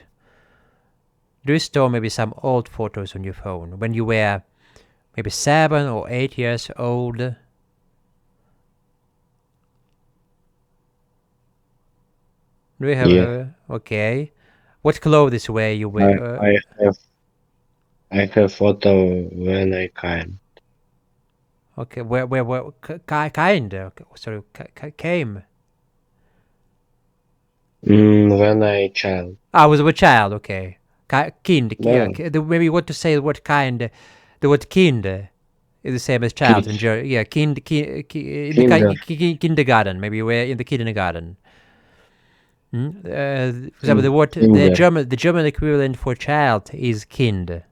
Do you store maybe some old photos on your phone when you were maybe 7 or 8 years old? Do you have okay. What clothes were you wearing? I have photo when I came. Okay, where kind? Sorry, came. When I child. I was a child. Okay, kind. Yeah. Maybe you want to say what kind? The word kind is the same as child in German. Yeah, kindergarten. Maybe you were in the kindergarten. For example, the German equivalent for child is kind.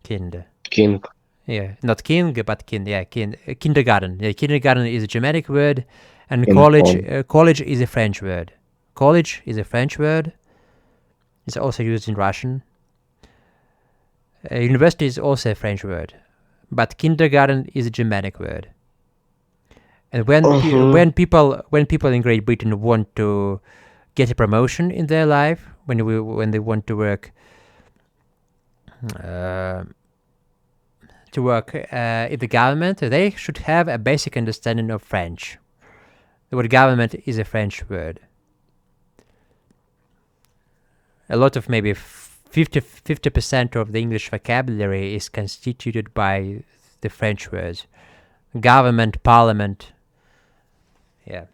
Kind. King. Yeah, not king, but kind. Yeah, kindergarten. Yeah, kindergarten is a Germanic word, and college is a French word. College is a French word. It's also used in Russian. University is also a French word, but kindergarten is a Germanic word. And when people in Great Britain want to get a promotion in their life, when they want to work in the government, they should have a basic understanding of French. The word government is a French word. A lot of maybe 50% of the English vocabulary is constituted by the French words. Government, parliament. Yeah.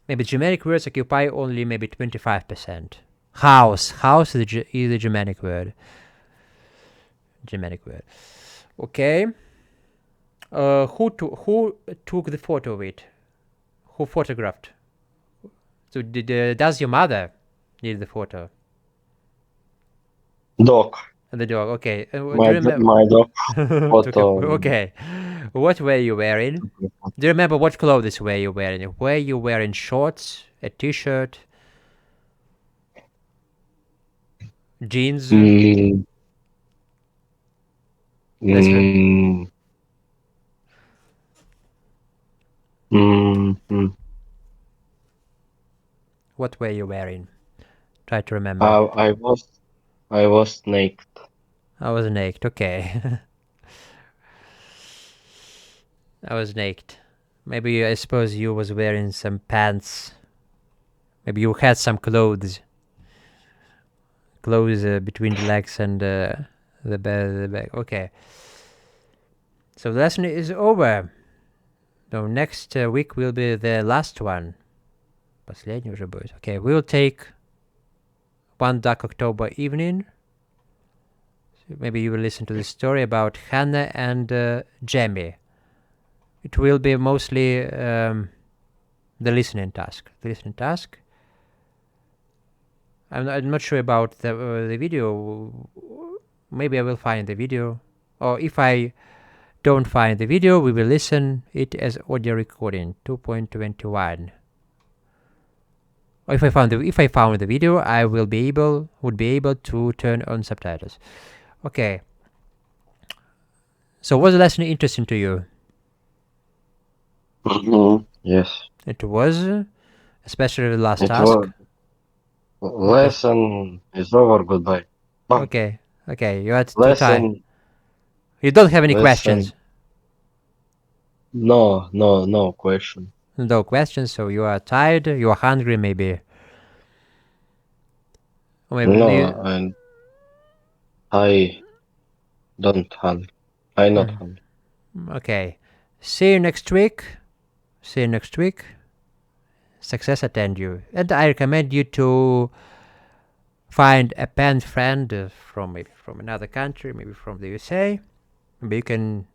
Maybe Germanic words occupy only maybe 25%. House is a Germanic word. Okay. Who took the photo of it? Who photographed? So does your mother need the photo? Dog. The dog. Okay. Do you My remember? my dog Took a photo. okay. What were you wearing? Do you remember what clothes were you wearing? Were you wearing shorts, a t-shirt, jeans? Mm, That's mm, mm. what were you wearing? Try to remember. I was naked. I was naked. Okay. I was naked. Maybe I suppose you was wearing some pants. Maybe you had some clothes. Clothes between the legs and the back. Okay. So the lesson is over. So next week will be the last one. Последний уже будет. Okay, we'll take One Dark October Evening. So maybe you will listen to the story about Hannah and Jamie. It will be mostly the listening task. I'm not sure about the video. Maybe I will find the video. Or if I don't find the video, we will listen it as audio recording 2.21. Or if I found the video, I would be able to turn on subtitles. Okay. So was the lesson interesting to you? Yes. It was, especially the last It task. was. Lesson is over. Goodbye. Bye. Okay. You had to time. Lesson. You don't have any Lesson. questions. No question. No questions. So you are tired. You are hungry, maybe. Or maybe No, and I don't hungry. I not hungry. Okay. See you next week. Success attend you. And I recommend you to find a pen friend from another country, maybe from the USA. Maybe you can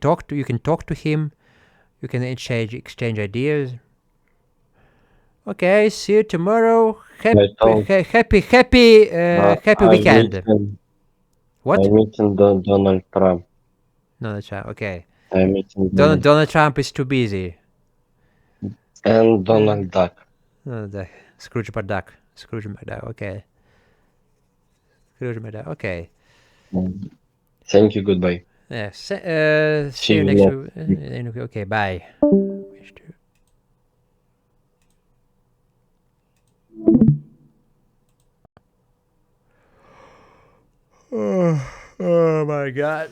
talk to him. You can exchange ideas. Okay, see you tomorrow. Happy weekend. What? I'm meeting Donald Trump. No, that's right. Okay. I'm meeting Donald Trump is too busy. and Donald Duck. The Scrooge McDuck. Okay. Okay. Thank you. Goodbye. Yeah. See you next week. Okay. Bye. Oh my God.